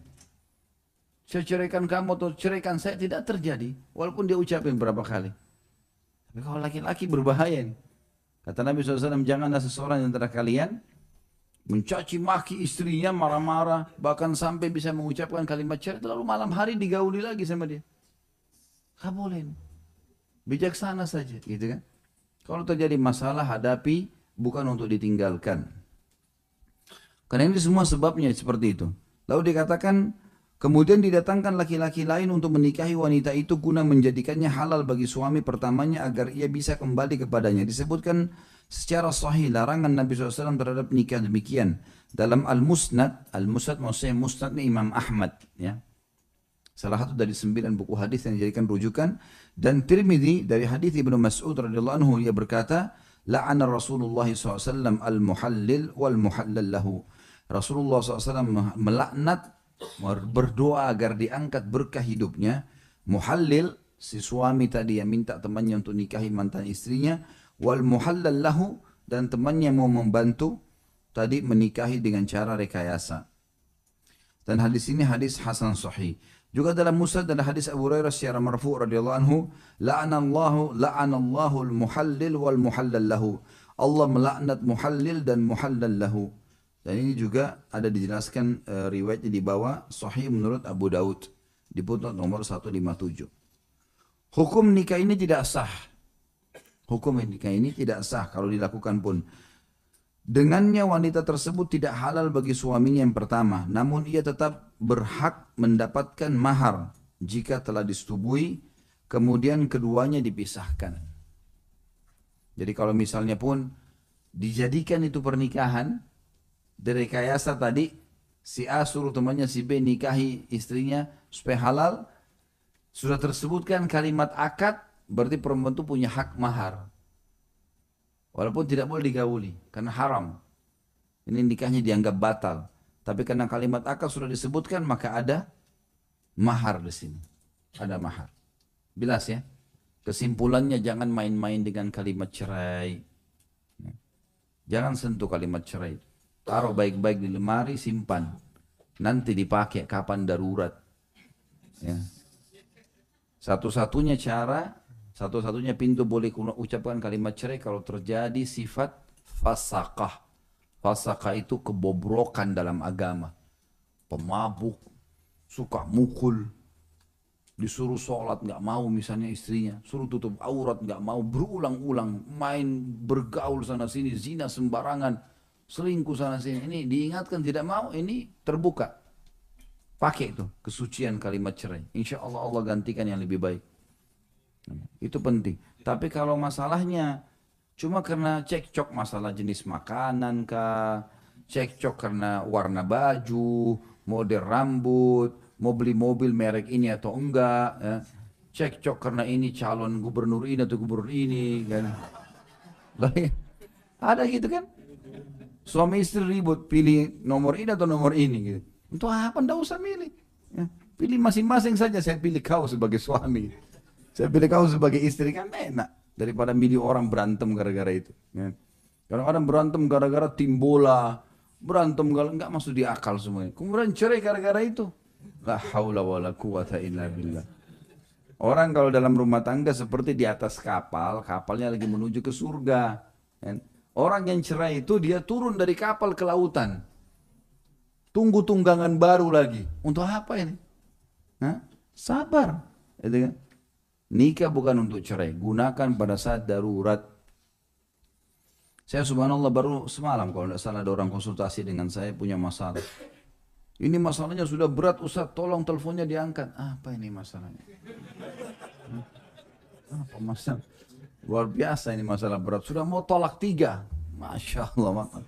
A: Saya ceraikan kamu atau ceraikan saya, tidak terjadi, walaupun dia ucapin berapa kali. Tapi kalau laki-laki berbahaya nih. Kata Nabi SAW, janganlah seseorang antara kalian mencaci maki istrinya, marah-marah, bahkan sampai bisa mengucapkan kalimat cerai, lalu malam hari digauli lagi sama dia. Gak boleh. Bijaksana saja, gitu kan. Kalau terjadi masalah, hadapi, bukan untuk ditinggalkan. Karena ini semua sebabnya seperti itu. Lalu dikatakan, kemudian didatangkan laki-laki lain untuk menikahi wanita itu guna menjadikannya halal bagi suami pertamanya agar ia bisa kembali kepadanya. Disebutkan secara sahih larangan Nabi SAW terhadap nikah demikian. Dalam Al-Musnad maksudnya Musnad Imam Ahmad. Ya. Salah satu dari 9 buku hadis yang dijadikan rujukan. Dan Tirmidzi dari hadis Ibnu Mas'ud radhiyallahu anhu, ia berkata, la'ana Rasulullah SAW al-muhallil wal muhallal lahu. Rasulullah SAW melaknat, berdoa agar diangkat berkah hidupnya. Muhallil, si suami tadi yang minta temannya untuk nikahi mantan istrinya, wal muhallal lahu, dan temannya mau membantu tadi menikahi dengan cara rekayasa. Dan hadis ini hadis hasan sahih. Juga dalam Musnad ada hadis Abu Hurairah secara marfu' radhiyallahu anhu, la'anallahu al-muhallil wal muhallal lahu. Allah melaknat muhallil dan muhallal lahu. Dan ini juga ada dijelaskan riwayatnya di bawah, sahih menurut Abu Daud di putnot nomor 157. Hukum nikah ini tidak sah. Hukum nikah ini tidak sah kalau dilakukan pun. Dengannya wanita tersebut tidak halal bagi suaminya yang pertama, namun ia tetap berhak mendapatkan mahar jika telah disetubui, kemudian keduanya dipisahkan. Jadi kalau misalnya pun dijadikan itu pernikahan, direkayasa tadi, si A suruh temannya si B nikahi istrinya supaya halal, sudah tersebutkan kalimat akad, berarti perempuan itu punya hak mahar. Walaupun tidak boleh digauli, karena haram. Ini nikahnya dianggap batal. Tapi karena kalimat akad sudah disebutkan, maka ada mahar di sini. Ada mahar. Jelas ya? Kesimpulannya jangan main-main dengan kalimat cerai. Jangan sentuh kalimat cerai. Taruh baik-baik di lemari, simpan. Nanti dipakai kapan darurat. Ya. Satu-satunya cara, satu-satunya pintu boleh ucapkan kalimat cerai kalau terjadi sifat fasaqah. Fasaqah itu kebobrokan dalam agama. Pemabuk, suka mukul, disuruh sholat nggak mau misalnya istrinya, suruh tutup aurat nggak mau, berulang-ulang main bergaul sana sini, zina sembarangan, selingkuh sana sini. Ini diingatkan tidak mau, ini terbuka. Pakai itu kesucian kalimat cerai. Insya Allah Allah gantikan yang lebih baik. Itu penting. Tapi kalau masalahnya cuma karena cekcok masalah jenis makanan kah, cekcok karena warna baju, model rambut, mau beli mobil merek ini atau enggak, ya. Cekcok karena ini calon gubernur ini atau gubernur ini, kan. Ada gitu kan? Suami istri ribut, pilih nomor ini atau nomor ini gitu. Untuk apa? Nggak usah milih. Ya. Pilih masing-masing saja, saya pilih kau sebagai suami. Saya pilih kau sebagai istri, kan enak. Daripada milih orang berantem gara-gara itu. Ya. Kadang-kadang berantem gara-gara tim bola. Berantem nggak masuk di akal semuanya. Kemudian cerai gara-gara itu. La haula wa la quwata illa billah. Orang kalau dalam rumah tangga seperti di atas kapal. Kapalnya lagi menuju ke surga. Ya. Orang yang cerai itu dia turun dari kapal ke lautan. Tunggu tunggangan baru lagi. Untuk apa ini? Hah? Sabar. Itu kan? Nikah bukan untuk cerai, gunakan pada saat darurat. Saya subhanallah baru semalam kalau tidak salah ada orang konsultasi dengan saya punya masalah. Ini masalahnya sudah berat Ustaz, tolong teleponnya diangkat. Apa ini masalahnya? Apa masalah? Luar biasa ini masalah berat. Sudah mau tolak 3. Masya Allah.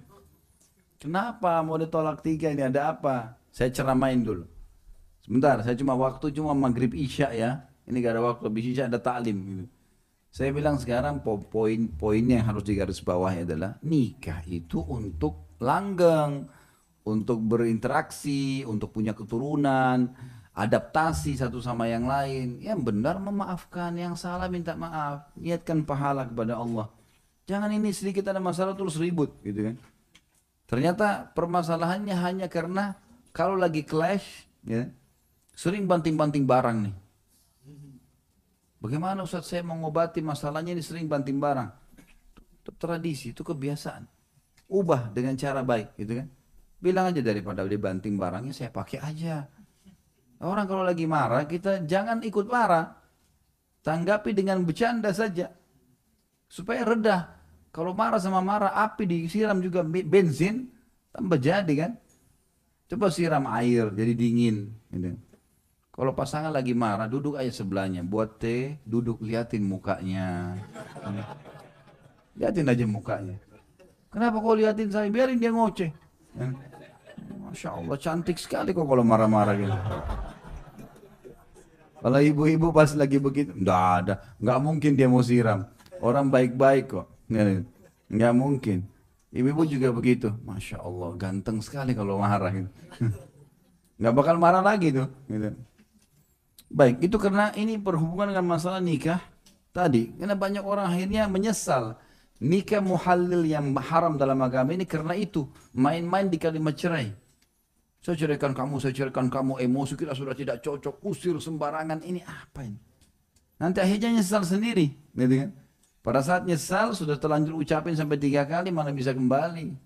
A: Kenapa mau ditolak 3 ini, ada apa? Saya ceramain dulu. Sebentar, saya cuma maghrib isya ya. Ini gak ada waktu, habis isya ada taklim gitu. Saya bilang sekarang poin yang harus digarisbawahi adalah nikah itu untuk langgeng, untuk berinteraksi, untuk punya keturunan, adaptasi satu sama yang lain. Yang benar memaafkan, yang salah minta maaf, niatkan pahala kepada Allah. Jangan ini sedikit ada masalah terus ribut gitu kan. Ternyata permasalahannya hanya karena kalau lagi clash ya, sering banting-banting barang nih. Bagaimana Ustaz saya mengobati masalahnya ini sering banting barang? Itu tradisi, itu kebiasaan. Ubah dengan cara baik gitu kan. Bilang aja daripada dibanting barangnya saya pakai aja. Orang kalau lagi marah kita jangan ikut marah. Tanggapi dengan bercanda saja. Supaya reda. Kalau marah sama marah api disiram juga bensin tambah jadi kan. Coba siram air jadi dingin gitu. Kalau pasangan lagi marah, duduk aja sebelahnya. Buat teh, duduk liatin mukanya. Liatin aja mukanya. Kenapa kau liatin saya? Biarin dia ngoceh. Masya Allah, cantik sekali kok kalau marah-marah gitu. Kalau ibu-ibu pas lagi begitu, enggak ada, nggak mungkin dia mau siram. Orang baik-baik kok, nggak mungkin. Ibu-ibu juga begitu, masya Allah, ganteng sekali kalau marah gitu. Nggak bakal marah lagi tuh. Gitu. Baik, itu karena ini berhubungan dengan masalah nikah tadi. Karena banyak orang akhirnya menyesal. Nikah muhallil yang haram dalam agama ini karena itu. Main-main di kalimat cerai. Saya ceraikan kamu, emosi kita sudah tidak cocok, usir sembarangan, ini apa ini? Nanti akhirnya nyesal sendiri, gitu kan? Pada saat nyesal, sudah terlanjur ucapin sampai 3 kali, mana bisa kembali.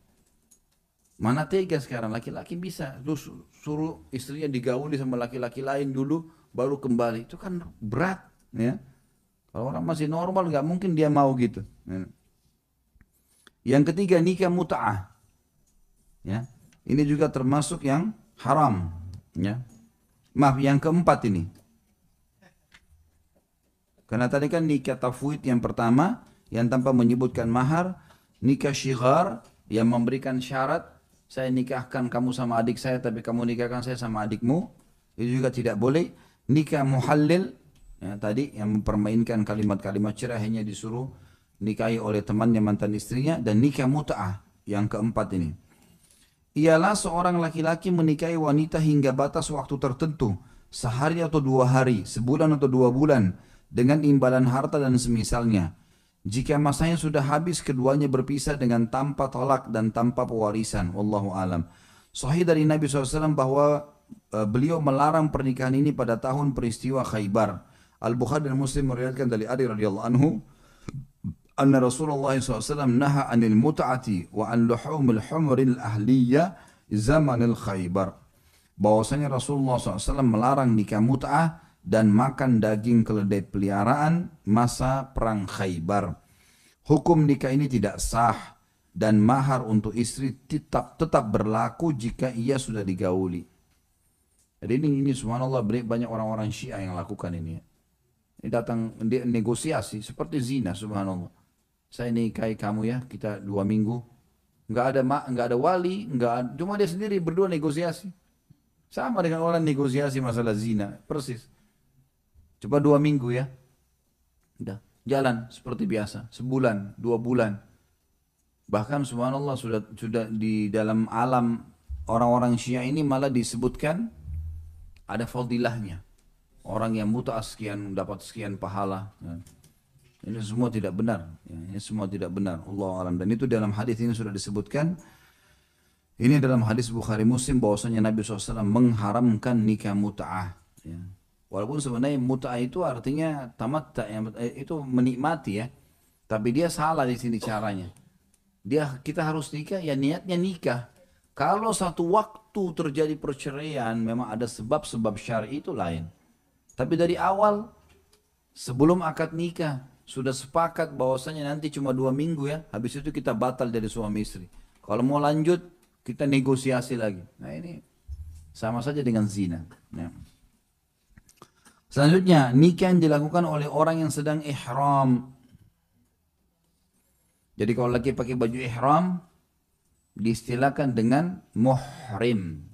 A: Mana tega sekarang, laki-laki bisa, terus suruh istrinya digauli sama laki-laki lain dulu, baru kembali. Itu kan berat, ya. Kalau orang masih normal, nggak mungkin dia mau gitu. Ya. Yang ketiga, nikah mut'ah. Ya. Ini juga termasuk yang haram. Ya. Maaf, yang keempat ini. Karena tadi kan nikah tafwid yang pertama, yang tanpa menyebutkan mahar. Nikah syighar, yang memberikan syarat, saya nikahkan kamu sama adik saya, tapi kamu nikahkan saya sama adikmu. Itu juga tidak boleh. Nikah muhallil, ya, tadi yang mempermainkan kalimat-kalimat cerai hanya disuruh nikahi oleh temannya mantan istrinya. Dan nikah mut'ah, yang keempat ini. Ialah seorang laki-laki menikahi wanita hingga batas waktu tertentu, sehari atau 2 hari, sebulan atau 2 bulan, dengan imbalan harta dan semisalnya. Jika masanya sudah habis, keduanya berpisah dengan tanpa talak dan tanpa pewarisan. Wallahu alam. Sahih dari Nabi SAW bahwa beliau melarang pernikahan ini pada tahun peristiwa Khaybar. Al-Bukhari dan Muslim meriwayatkan dari Ali radhiyallahu anhu, anna Rasulullah SAW naha anil mut'ati wa an luhumil humril ahliyah zamanil Khaybar. Bahwasanya Rasulullah SAW melarang nikah mut'ah dan makan daging keledai peliharaan masa perang Khaybar. Hukum nikah ini tidak sah dan mahar untuk istri tetap berlaku jika ia sudah digauli. Jadi ini subhanallah banyak orang-orang Syiah yang lakukan ini. Ini datang negosiasi seperti zina subhanallah. Saya nikahi kamu ya, kita 2 minggu. Nggak ada wali, cuma dia sendiri berdua negosiasi. Sama dengan orang negosiasi masalah zina, persis. Coba 2 minggu ya. Udah, jalan seperti biasa, sebulan, 2 bulan. Bahkan subhanallah sudah di dalam alam orang-orang Syiah ini malah disebutkan ada fadilahnya. Orang yang mut'ah sekian dapat sekian pahala. Ini semua tidak benar. Ini semua tidak benar. Allahu a'lam. Dan itu dalam hadis ini sudah disebutkan. Ini dalam hadis Bukhari Muslim bahwasanya Nabi SAW mengharamkan nikah mut'ah. Ya. Walaupun sebenarnya mut'ah itu artinya tamatta, itu menikmati ya. Tapi dia salah di sini caranya. Kita harus nikah, ya niatnya nikah. Kalau satu waktu terjadi perceraian, memang ada sebab-sebab syar'i itu lain. Tapi dari awal, sebelum akad nikah, sudah sepakat bahwasanya nanti cuma 2 minggu ya, habis itu kita batal dari suami istri. Kalau mau lanjut, kita negosiasi lagi. Nah ini sama saja dengan zina. Ya. Selanjutnya, nikah yang dilakukan oleh orang yang sedang ihram. Jadi kalau lagi pakai baju ihram, diistilahkan dengan muhrim.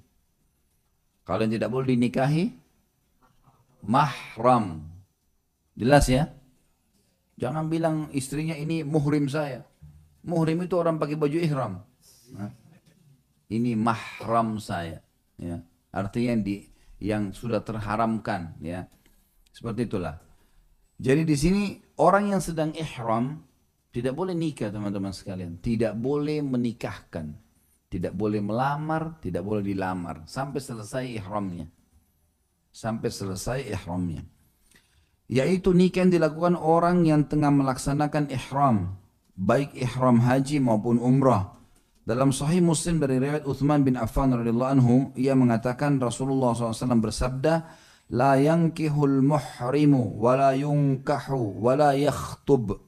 A: Kalau yang tidak boleh dinikahi, mahram. Jelas ya? Jangan bilang istrinya ini muhrim saya. Muhrim itu orang pakai baju ihram. Nah, ini mahram saya. Ya. Artinya yang sudah terharamkan. Ya. Seperti itulah. Jadi di sini orang yang sedang ihram tidak boleh nikah teman-teman sekalian. Tidak boleh menikahkan. Tidak boleh melamar, tidak boleh dilamar. Sampai selesai ihramnya. Sampai selesai ihramnya. Yaitu nikah yang dilakukan orang yang tengah melaksanakan ihram, baik ihram haji maupun umrah. Dalam Sahih Muslim dari riwayat Uthman bin Affan radhiyallahu anhu, ia mengatakan Rasulullah SAW bersabda, la yankihul muhrimu wa la yunkahu wa la yakhtub.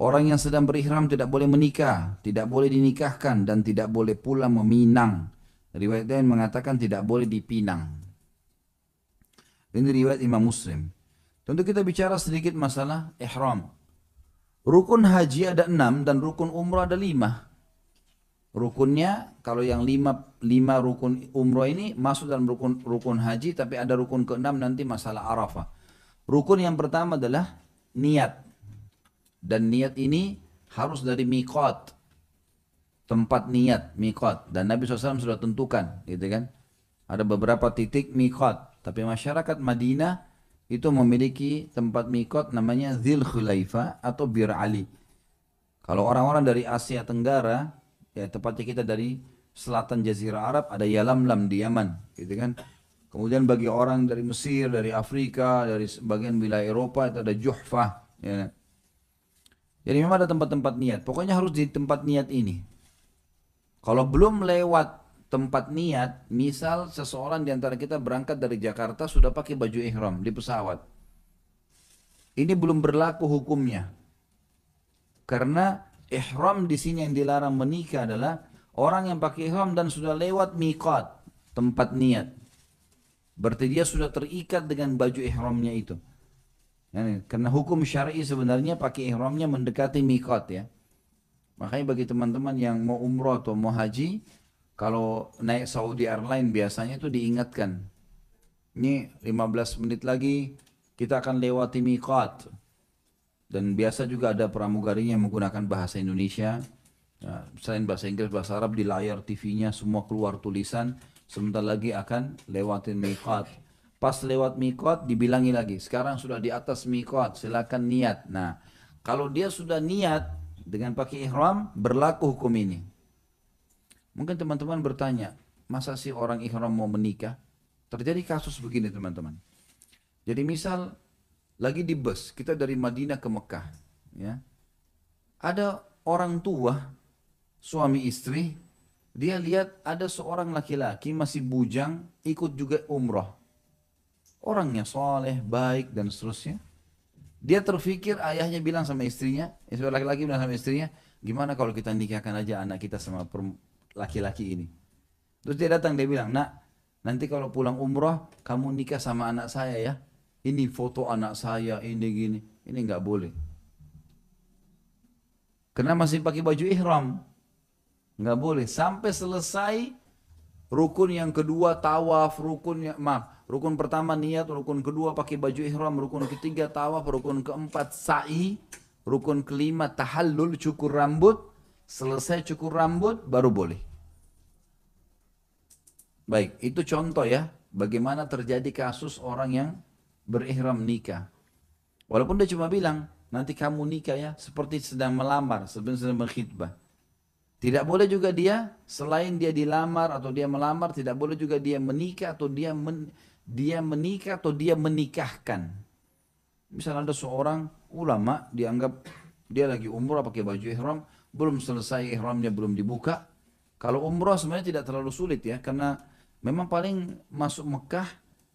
A: Orang yang sedang berihram tidak boleh menikah, tidak boleh dinikahkan dan tidak boleh pula meminang. Riwayat lain mengatakan tidak boleh dipinang. Ini riwayat Imam Muslim. Tentu kita bicara sedikit masalah ihram. Rukun haji ada 6 dan rukun umrah ada 5. Rukunnya kalau yang lima rukun umroh ini masuk dalam rukun haji, tapi ada rukun keenam nanti masalah Arafah. Rukun yang pertama adalah niat, dan niat ini harus dari miqat, tempat niat miqat, dan Nabi SAW sudah tentukan, gitu kan? Ada beberapa titik miqat, tapi masyarakat Madinah itu memiliki tempat miqat namanya Dzul Khulaifah atau Bir Ali. Kalau orang-orang dari Asia Tenggara, ya tepatnya kita dari selatan Jazirah Arab, ada Yalamlam di Yaman, gitu kan? Kemudian bagi orang dari Mesir, dari Afrika, dari sebagian wilayah Eropa itu ada Juhfah. Ya. Jadi memang ada tempat-tempat niat. Pokoknya harus di tempat niat ini. Kalau belum lewat tempat niat, misal seseorang di antara kita berangkat dari Jakarta sudah pakai baju ihram di pesawat. Ini belum berlaku hukumnya. Karena ihram di sini yang dilarang menikah adalah orang yang pakai ihram dan sudah lewat miqat, tempat niat. Berarti dia sudah terikat dengan baju ihramnya itu. Karena hukum syar'i sebenarnya pakai ihramnya mendekati miqat ya. Makanya bagi teman-teman yang mau umroh atau mau haji, kalau naik Saudi Airline biasanya itu diingatkan. Ini 15 menit lagi kita akan lewati miqat. Dan biasa juga ada pramugarinya yang menggunakan bahasa Indonesia. Ya, selain bahasa Inggris, bahasa Arab, di layar TV-nya semua keluar tulisan. Sebentar lagi akan lewatin miqat. Pas lewat miqat dibilangi lagi, sekarang sudah di atas miqat, silakan niat. Nah, kalau dia sudah niat dengan pakai ihram, berlaku hukum ini. Mungkin teman-teman bertanya, masa sih orang ihram mau menikah? Terjadi kasus begini teman-teman. Jadi misal lagi di bus, kita dari Madinah ke Mekah, ya. Ada orang tua, suami istri, dia lihat ada seorang laki-laki masih bujang ikut juga umroh. Orangnya soleh, baik dan seterusnya. Dia terfikir, ayahnya bilang sama istrinya, laki-laki bilang sama istrinya, gimana kalau kita nikahkan aja anak kita sama laki-laki ini. Terus dia datang, dia bilang, nak, nanti kalau pulang umroh, kamu nikah sama anak saya ya. Ini foto anak saya, ini gini. Ini nggak boleh. Karena masih pakai baju ihram. Nggak boleh. Sampai selesai rukun yang kedua tawaf, rukun pertama niat, rukun kedua pakai baju ihram, rukun ketiga tawaf, rukun keempat sa'i, rukun kelima tahallul, cukur rambut. Selesai cukur rambut baru boleh. Baik, itu contoh ya bagaimana terjadi kasus orang yang berihram nikah. Walaupun dia cuma bilang, nanti kamu nikah ya, seperti sedang melamar, sebenarnya sedang berkhidbah. Tidak boleh juga dia, selain dia dilamar atau dia melamar, tidak boleh juga dia menikah atau dia menikah atau dia menikahkan. Misalnya ada seorang ulama dianggap dia lagi umrah pakai baju ihram, belum selesai ihramnya, belum dibuka. Kalau umrah sebenarnya tidak terlalu sulit ya, karena memang paling masuk Mekah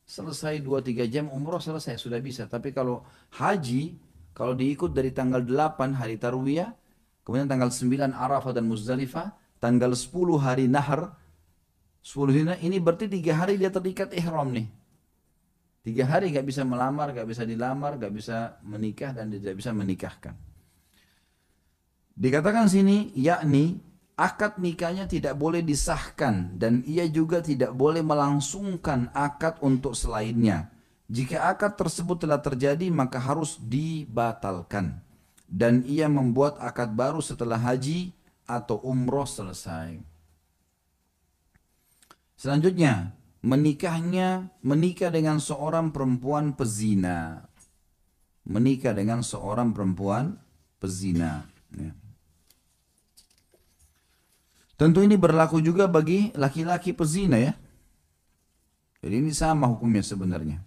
A: selesai 2-3 jam umrah selesai, sudah bisa. Tapi kalau haji, kalau diikut dari tanggal 8 hari Tarwiyah, kemudian tanggal 9 Arafah dan Muzdalifah, tanggal 10 hari Nahar, 10 ini berarti 3 hari dia terikat ihram nih. 3 hari gak bisa melamar, gak bisa dilamar, gak bisa menikah, dan tidak bisa menikahkan. Dikatakan sini, yakni akad nikahnya tidak boleh disahkan, dan ia juga tidak boleh melangsungkan akad untuk selainnya. Jika akad tersebut telah terjadi, maka harus dibatalkan. Dan ia membuat akad baru setelah haji atau umroh selesai. Selanjutnya, menikah dengan seorang perempuan pezina. Menikah dengan seorang perempuan pezina. Ya. Tentu ini berlaku juga bagi laki-laki pezina ya. Jadi ini sama hukumnya sebenarnya.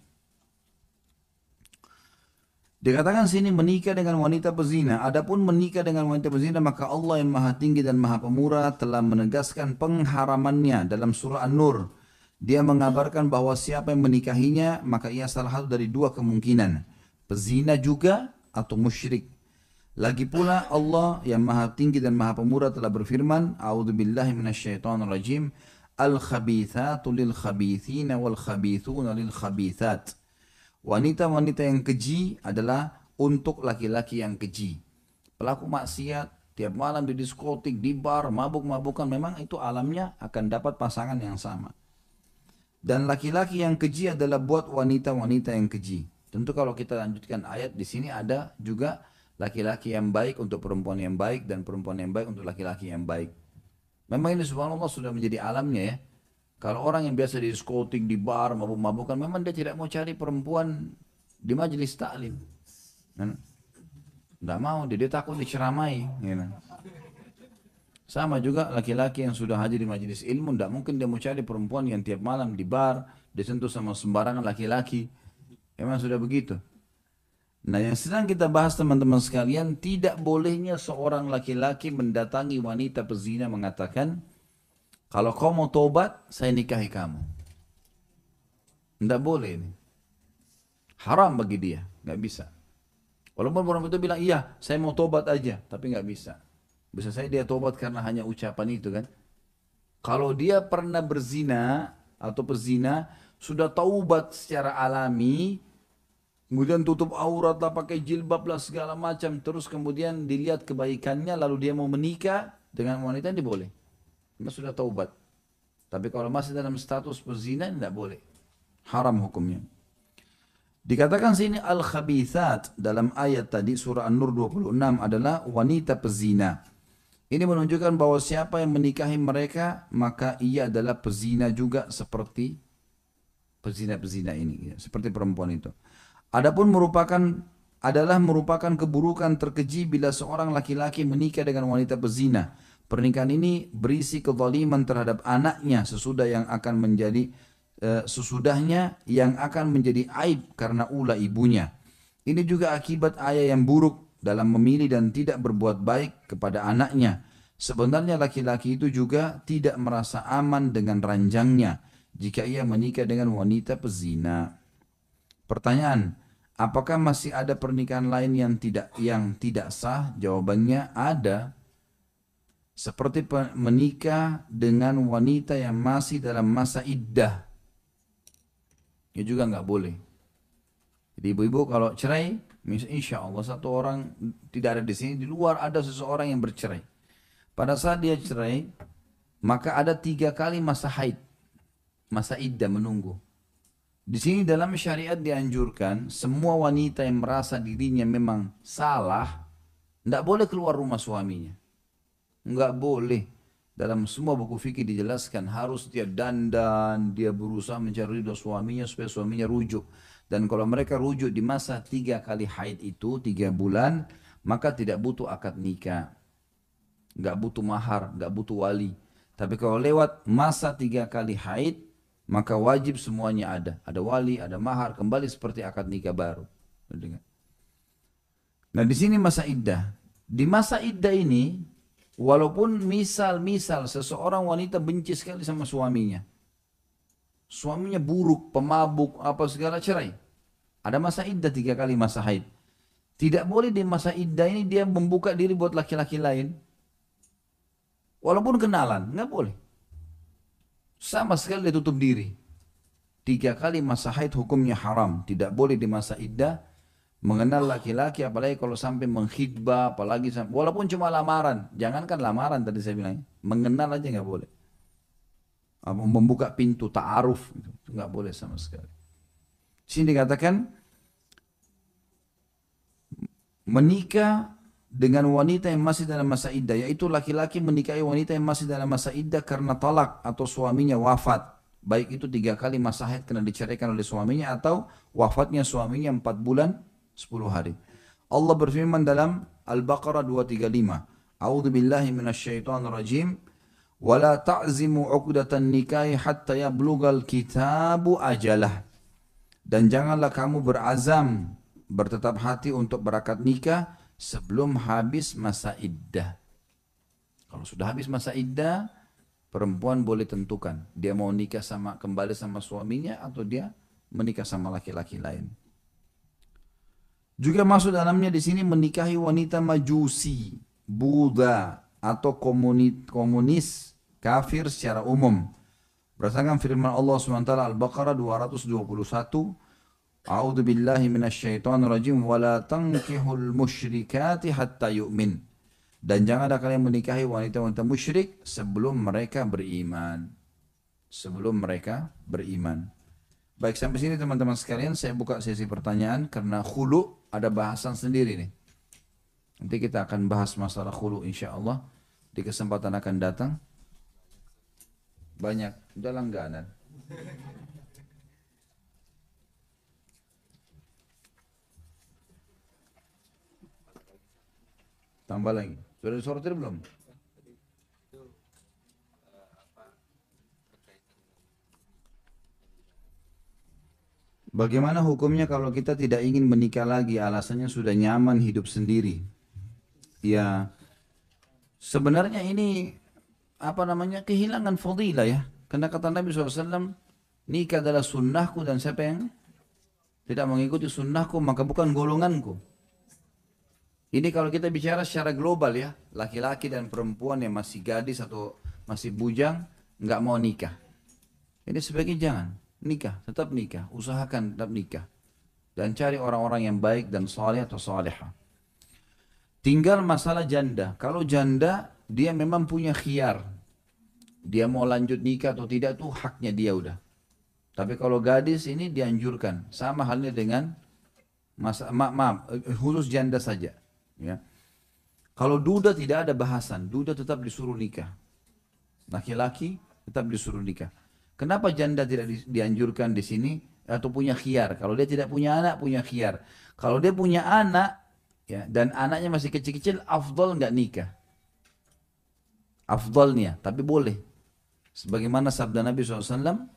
A: Dikatakan sini menikah dengan wanita pezina. Adapun menikah dengan wanita pezina, maka Allah yang Maha Tinggi dan Maha Pemurah telah menegaskan pengharamannya dalam surah An-Nur. Dia mengabarkan bahwa siapa yang menikahinya, maka ia salah satu dari 2 kemungkinan. Pezina juga atau musyrik. Lagi pula Allah yang Maha Tinggi dan Maha Pemurah telah berfirman, A'udzubillahi minasyaitonirrajim, Al-khabithatu lil-khabithina wal-khabithuna lil-khabithat. Wanita-wanita yang keji adalah untuk laki-laki yang keji. Pelaku maksiat tiap malam di diskotik, di bar, mabuk-mabukan, memang itu alamnya akan dapat pasangan yang sama. Dan laki-laki yang keji adalah buat wanita-wanita yang keji. Tentu kalau kita lanjutkan ayat di sini ada juga laki-laki yang baik untuk perempuan yang baik dan perempuan yang baik untuk laki-laki yang baik. Memang ini subhanallah sudah menjadi alamnya ya. Kalau orang yang biasa di diskotik, di bar, mabuk-mabukan, memang dia tidak mau cari perempuan di majelis taklim. Tidak mau, dia takut diceramai. Gitu. Sama juga laki-laki yang sudah hadir di majelis ilmu, tidak mungkin dia mau cari perempuan yang tiap malam di bar, disentuh sama sembarangan laki-laki. Memang sudah begitu. Nah yang sedang kita bahas teman-teman sekalian, tidak bolehnya seorang laki-laki mendatangi wanita pezina mengatakan, kalau kau mau tobat, saya nikahi kamu. Tidak boleh ini. Haram bagi dia, nggak bisa. Walaupun orang itu bilang, iya saya mau tobat aja, tapi nggak bisa. Bisa saya dia tobat karena hanya ucapan itu kan. Kalau dia pernah berzina atau pezina, sudah taubat secara alami, kemudian tutup aurat lah, pakai jilbab lah segala macam, terus kemudian dilihat kebaikannya, lalu dia mau menikah dengan wanita, dia boleh. Dia sudah taubat. Tapi kalau masih dalam status pezina, tidak boleh. Haram hukumnya. Dikatakan sini al-khabithat dalam ayat tadi surah An-Nur 26 adalah wanita pezina. Ini menunjukkan bahwa siapa yang menikahi mereka maka ia adalah pezina juga seperti pezina-pezina ini, ya, seperti perempuan itu. Adapun merupakan keburukan terkeji bila seorang laki-laki menikah dengan wanita pezina. Pernikahan ini berisi kezaliman terhadap anaknya sesudahnya yang akan menjadi aib karena ulah ibunya. Ini juga akibat ayah yang buruk dalam memilih dan tidak berbuat baik kepada anaknya. Sebenarnya laki-laki itu juga tidak merasa aman dengan ranjangnya jika ia menikah dengan wanita pezina. Pertanyaan, apakah masih ada pernikahan lain yang tidak sah? Jawabannya ada. Seperti menikah dengan wanita yang masih dalam masa iddah. Ya juga nggak boleh. Jadi ibu-ibu kalau cerai, insya Allah satu orang tidak ada di sini, di luar ada seseorang yang bercerai. Pada saat dia cerai, maka ada 3 kali masa haid, masa iddah menunggu. Di sini dalam syariat dianjurkan semua wanita yang merasa dirinya memang salah, tidak boleh keluar rumah suaminya. Nggak boleh. Dalam semua buku fikih dijelaskan harus dia dandan, dia berusaha mencari ridho suaminya supaya suaminya rujuk. Dan kalau mereka rujuk di masa 3 kali haid itu, 3 bulan, maka tidak butuh akad nikah. Nggak butuh mahar, nggak butuh wali. Tapi kalau lewat masa 3 kali haid, maka wajib semuanya ada. Ada wali, ada mahar, kembali seperti akad nikah baru. Nah di sini masa iddah. Di masa iddah ini, walaupun misal seseorang wanita benci sekali sama suaminya. Suaminya buruk, pemabuk, apa segala, cerai. Ada masa iddah 3 kali masa haid. Tidak boleh di masa iddah ini dia membuka diri buat laki-laki lain. Walaupun kenalan, nggak boleh. Sama sekali dia tutup diri. 3 kali masa haid hukumnya haram. Tidak boleh di masa iddah mengenal laki-laki, apalagi kalau sampai mengkhidbah, apalagi walaupun cuma lamaran, jangankan lamaran tadi saya bilang, mengenal aja nggak boleh. Membuka pintu ta'aruf itu nggak boleh sama sekali. Sini dikatakan menikah dengan wanita yang masih dalam masa iddah, yaitu laki-laki menikahi wanita yang masih dalam masa iddah karena talak atau suaminya wafat. Baik itu 3 kali masa haid karena diceraikan oleh suaminya atau wafatnya suaminya 4 bulan 10 hari. Allah berfirman dalam Al-Baqarah 235, A'udzu billahi minasyaitonir rajim, wa la ta'zimu 'uqdatan nikahi hatta yablughal kitabu ajalah. Dan janganlah kamu berazam, bertetap hati untuk berakad nikah sebelum habis masa iddah. Kalau sudah habis masa iddah, perempuan boleh tentukan dia mau nikah kembali sama suaminya atau dia menikah sama laki-laki lain. Juga masuk dalamnya di sini menikahi wanita majusi, Buddha atau komunis kafir secara umum. Berdasarkan firman Allah SWT Al-Baqarah 221, A'udzu billahi minasyaitonir rajim wa la tankihul musyrikati hatta yu'min. Dan jangan ada kalian menikahi wanita-wanita musyrik sebelum mereka beriman. Sebelum mereka beriman. Baik, sampai sini teman-teman sekalian saya buka sesi pertanyaan karena khulu ada bahasan sendiri nih. Nanti kita akan bahas masalah khulu insya Allah di kesempatan akan datang. Banyak, udah langganan. Tambah lagi. Sudah disortir belum? Bagaimana hukumnya kalau kita tidak ingin menikah lagi, alasannya sudah nyaman hidup sendiri? Ya, sebenarnya ini apa namanya kehilangan fadilah ya. Karena kata Nabi SAW, nikah adalah sunnahku dan siapa yang tidak mengikuti sunnahku maka bukan golonganku. Ini kalau kita bicara secara global ya, laki-laki dan perempuan yang masih gadis atau masih bujang nggak mau nikah. Ini sebaiknya jangan nikah, tetap nikah, usahakan tetap nikah dan cari orang-orang yang baik dan saleh atau salehah. Tinggal masalah janda. Kalau janda dia memang punya khiyar, dia mau lanjut nikah atau tidak tuh haknya dia udah. Tapi kalau gadis ini dianjurkan, sama halnya dengan khusus janda saja. Ya. Kalau duda tidak ada bahasan, duda tetap disuruh nikah. Laki-laki tetap disuruh nikah. Kenapa janda tidak dianjurkan di sini atau punya khiyar? Kalau dia tidak punya anak, punya khiyar. Kalau dia punya anak, ya, dan anaknya masih kecil-kecil, afdal nggak nikah. Afdalnya, tapi boleh. Sebagaimana sabda Nabi SAW,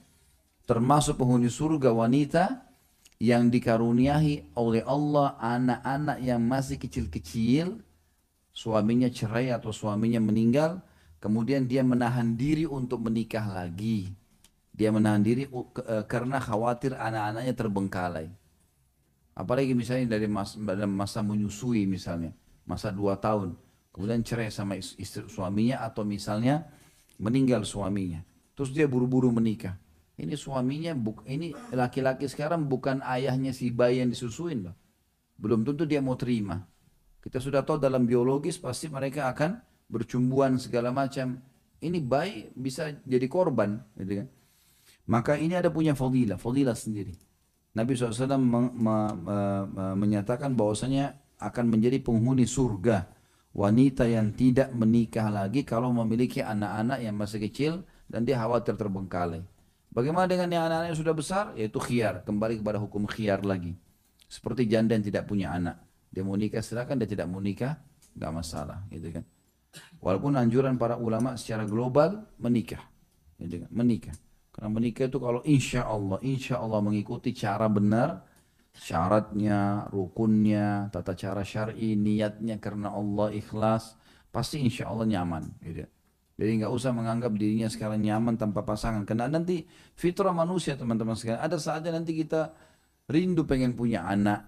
A: termasuk penghuni surga wanita yang dikaruniai oleh Allah anak-anak yang masih kecil-kecil, suaminya cerai atau suaminya meninggal, kemudian dia menahan diri untuk menikah lagi. Dia menahan diri karena khawatir anak-anaknya terbengkalai. Apalagi misalnya dalam masa menyusui misalnya, masa 2 tahun, kemudian cerai sama istri suaminya atau misalnya meninggal suaminya. Terus dia buru-buru menikah. Ini suaminya, ini laki-laki sekarang bukan ayahnya si bayi yang disusuin loh. Belum tentu dia mau terima. Kita sudah tahu dalam biologis pasti mereka akan bercumbuan segala macam. Ini bayi bisa jadi korban, gitu kan? Maka ini ada punya fadilah sendiri. Nabi SAW menyatakan bahwasanya akan menjadi penghuni surga wanita yang tidak menikah lagi kalau memiliki anak-anak yang masih kecil dan dia khawatir terbengkalai. Bagaimana dengan yang anak-anak yang sudah besar? Yaitu khiyar, kembali kepada hukum khiyar lagi. Seperti janda yang tidak punya anak. Dia mau nikah silakan, dia tidak mau nikah, nggak masalah, gitu kan. Walaupun anjuran para ulama secara global menikah, gitu kan? Menikah. Karena menikah itu kalau insya Allah mengikuti cara benar, syaratnya, rukunnya, tata cara syar'i, niatnya karena Allah ikhlas, pasti insya Allah nyaman, gitu. Jadi nggak usah menganggap dirinya sekarang nyaman tanpa pasangan. Karena nanti fitrah manusia teman-teman sekalian. Ada saatnya nanti kita rindu pengen punya anak.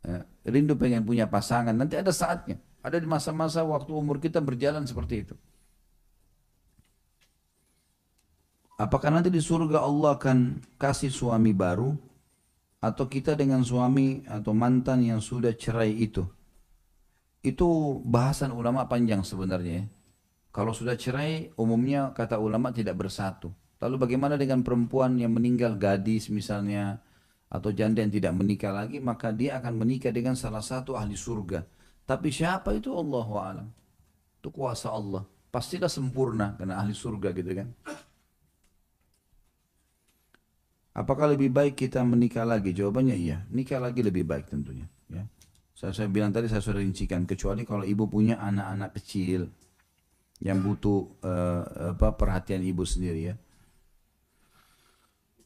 A: Ya, rindu pengen punya pasangan. Nanti ada saatnya. Ada di masa-masa waktu umur kita berjalan seperti itu. Apakah nanti di surga Allah akan kasih suami baru? Atau kita dengan suami atau mantan yang sudah cerai itu? Itu bahasan ulama panjang sebenarnya ya. Kalau sudah cerai, umumnya kata ulama tidak bersatu. Lalu bagaimana dengan perempuan yang meninggal gadis misalnya, atau janda yang tidak menikah lagi, maka dia akan menikah dengan salah satu ahli surga. Tapi siapa itu? Allahu a'lam. Itu kuasa Allah. Pastilah sempurna karena ahli surga gitu kan. Apakah lebih baik kita menikah lagi? Jawabannya iya. Nikah lagi lebih baik tentunya. Ya. Saya bilang tadi, saya sudah rincikan. Kecuali kalau ibu punya anak-anak kecil yang butuh perhatian ibu sendiri ya.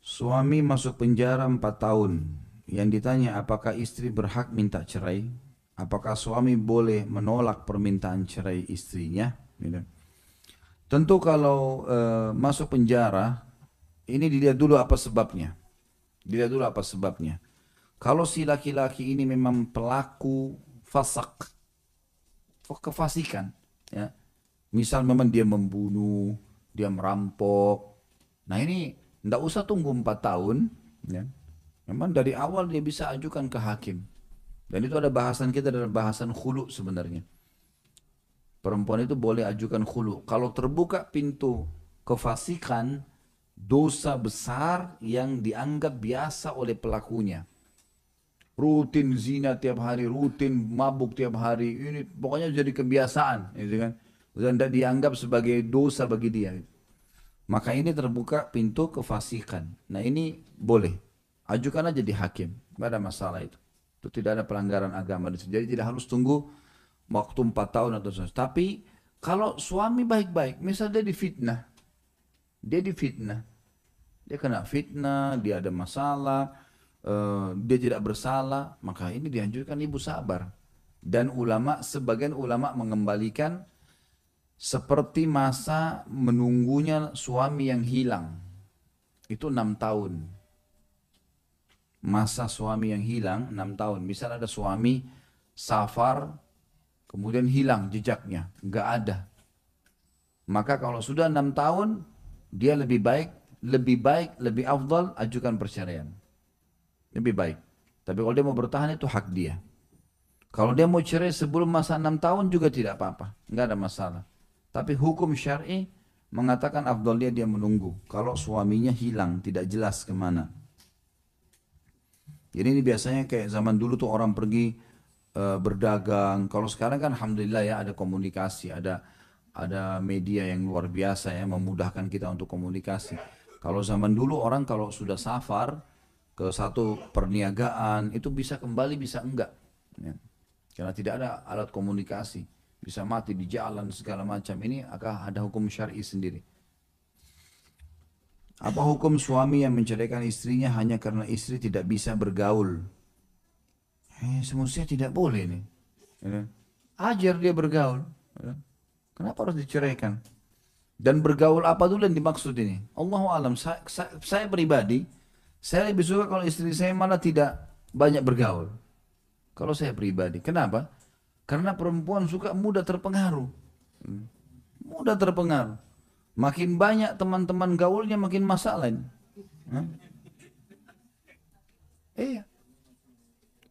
A: Suami masuk penjara 4 tahun. Yang ditanya apakah istri berhak minta cerai? Apakah suami boleh menolak permintaan cerai istrinya? Gitu. Tentu kalau masuk penjara, ini dilihat dulu apa sebabnya. Dilihat dulu apa sebabnya. Kalau si laki-laki ini memang pelaku fasak, kefasikan, ya. Misal memang dia membunuh, dia merampok. Nah ini tidak usah tunggu 4 tahun. Ya. Memang dari awal dia bisa ajukan ke hakim. Dan itu ada bahasan kita dalam bahasan khulu sebenarnya. Perempuan itu boleh ajukan khulu. Kalau terbuka pintu kefasikan, dosa besar yang dianggap biasa oleh pelakunya. Rutin zina tiap hari, rutin mabuk tiap hari, ini pokoknya jadi kebiasaan, gitu kan? Dan tidak dianggap sebagai dosa bagi dia. Maka ini terbuka pintu kefasikan. Nah ini boleh, ajukan aja di hakim, nggak ada masalah itu. Itu tidak ada pelanggaran agama. Jadi tidak harus tunggu waktu 4 tahun atau sesuatu. Tapi kalau suami baik-baik, misal dia difitnah, dia kena fitnah, dia ada masalah, dia tidak bersalah, maka ini dianjurkan ibu sabar. Dan sebagian ulama mengembalikan seperti masa menunggunya suami yang hilang. Itu 6 tahun. Masa suami yang hilang 6 tahun. Misal ada suami safar, kemudian hilang jejaknya, nggak ada. Maka kalau sudah 6 tahun, dia lebih afdal ajukan perceraian. Lebih baik. Tapi kalau dia mau bertahan itu hak dia. Kalau dia mau cerai sebelum masa 6 tahun juga tidak apa-apa, nggak ada masalah. Tapi hukum syar'i mengatakan afdalnya dia menunggu. Kalau suaminya hilang, tidak jelas kemana. Jadi ini biasanya kayak zaman dulu tuh orang pergi berdagang. Kalau sekarang kan alhamdulillah ya ada komunikasi, ada media yang luar biasa ya memudahkan kita untuk komunikasi. Kalau zaman dulu orang kalau sudah safar ke satu perniagaan itu bisa kembali bisa enggak. Ya. Karena tidak ada alat komunikasi. Bisa mati di jalan segala macam. Ini akan ada hukum syar'i sendiri. Apa hukum suami yang menceraikan istrinya hanya karena istri tidak bisa bergaul? Semestinya tidak boleh nih. Ajar dia bergaul. Kenapa harus diceraikan? Dan bergaul apa dulu yang dimaksud ini? Allahu alam. Saya pribadi, saya lebih suka kalau istri saya malah tidak banyak bergaul. Kalau saya pribadi. Kenapa? Karena perempuan suka mudah terpengaruh. Mudah terpengaruh. Makin banyak teman-teman gaulnya makin masalah. Iya.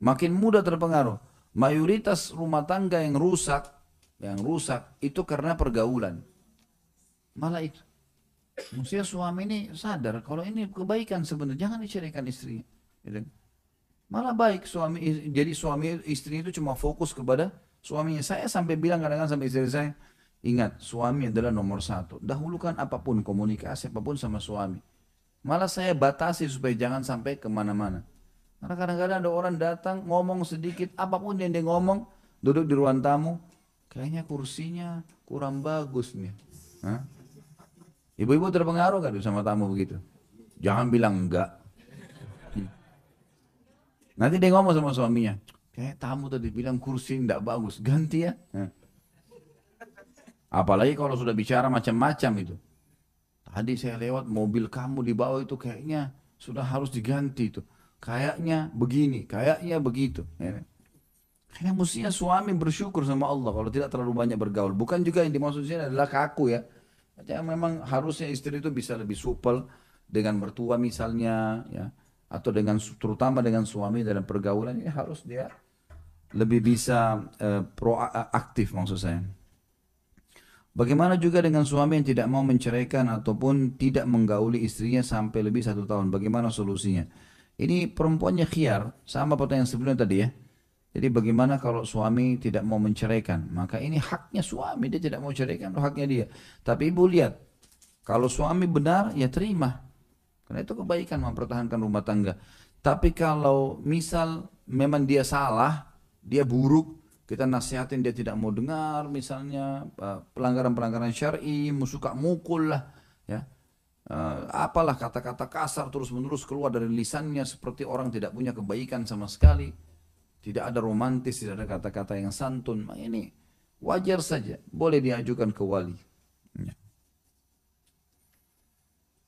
A: Makin mudah terpengaruh. Mayoritas rumah tangga yang rusak itu karena pergaulan. Malah itu. Maksudnya suami ini sadar kalau ini kebaikan sebenarnya, jangan diceraikan istri. Malah baik jadi suami istri itu cuma fokus kepada suaminya. Saya sampai bilang kadang-kadang sampai istri saya, ingat suami adalah nomor satu. Dahulukan apapun komunikasi apapun sama suami. Malah saya batasi supaya jangan sampai kemana-mana. Karena kadang-kadang ada orang datang ngomong sedikit apapun yang dia ngomong, duduk di ruang tamu, kayaknya kursinya kurang bagus nih. Hah? Ibu-ibu terpengaruh kan sama tamu begitu? Jangan bilang enggak. Nanti dia ngomong sama suaminya, kayak tamu tadi bilang kursi enggak bagus, ganti ya. Apalagi kalau sudah bicara macam-macam itu. Tadi saya lewat mobil kamu di bawah itu kayaknya sudah harus diganti itu. Kayaknya begini, kayaknya begitu. Karena mestinya suami bersyukur sama Allah kalau tidak terlalu banyak bergaul. Bukan juga yang dimaksud sini adalah kaku ya. Jadi memang harusnya istri itu bisa lebih supel dengan mertua misalnya, ya, atau terutama dengan suami dalam pergaulan ini harus dia lebih bisa proaktif maksud saya. Bagaimana juga dengan suami yang tidak mau menceraikan ataupun tidak menggauli istrinya sampai lebih 1 tahun? Bagaimana solusinya? Ini perempuannya khiar, sama pertanyaan sebelumnya tadi ya. Jadi bagaimana kalau suami tidak mau menceraikan? Maka ini haknya suami, dia tidak mau ceraikan, itu haknya dia. Tapi ibu lihat, kalau suami benar ya terima. Karena itu kebaikan mempertahankan rumah tangga. Tapi kalau misal memang dia salah, dia buruk, kita nasihatin dia tidak mau dengar, misalnya pelanggaran-pelanggaran syar'i, suka mukul lah, ya. Apalah kata-kata kasar terus-menerus keluar dari lisannya seperti orang tidak punya kebaikan sama sekali. Tidak ada romantis, tidak ada kata-kata yang santun. Ini wajar saja, boleh diajukan ke wali. Ya.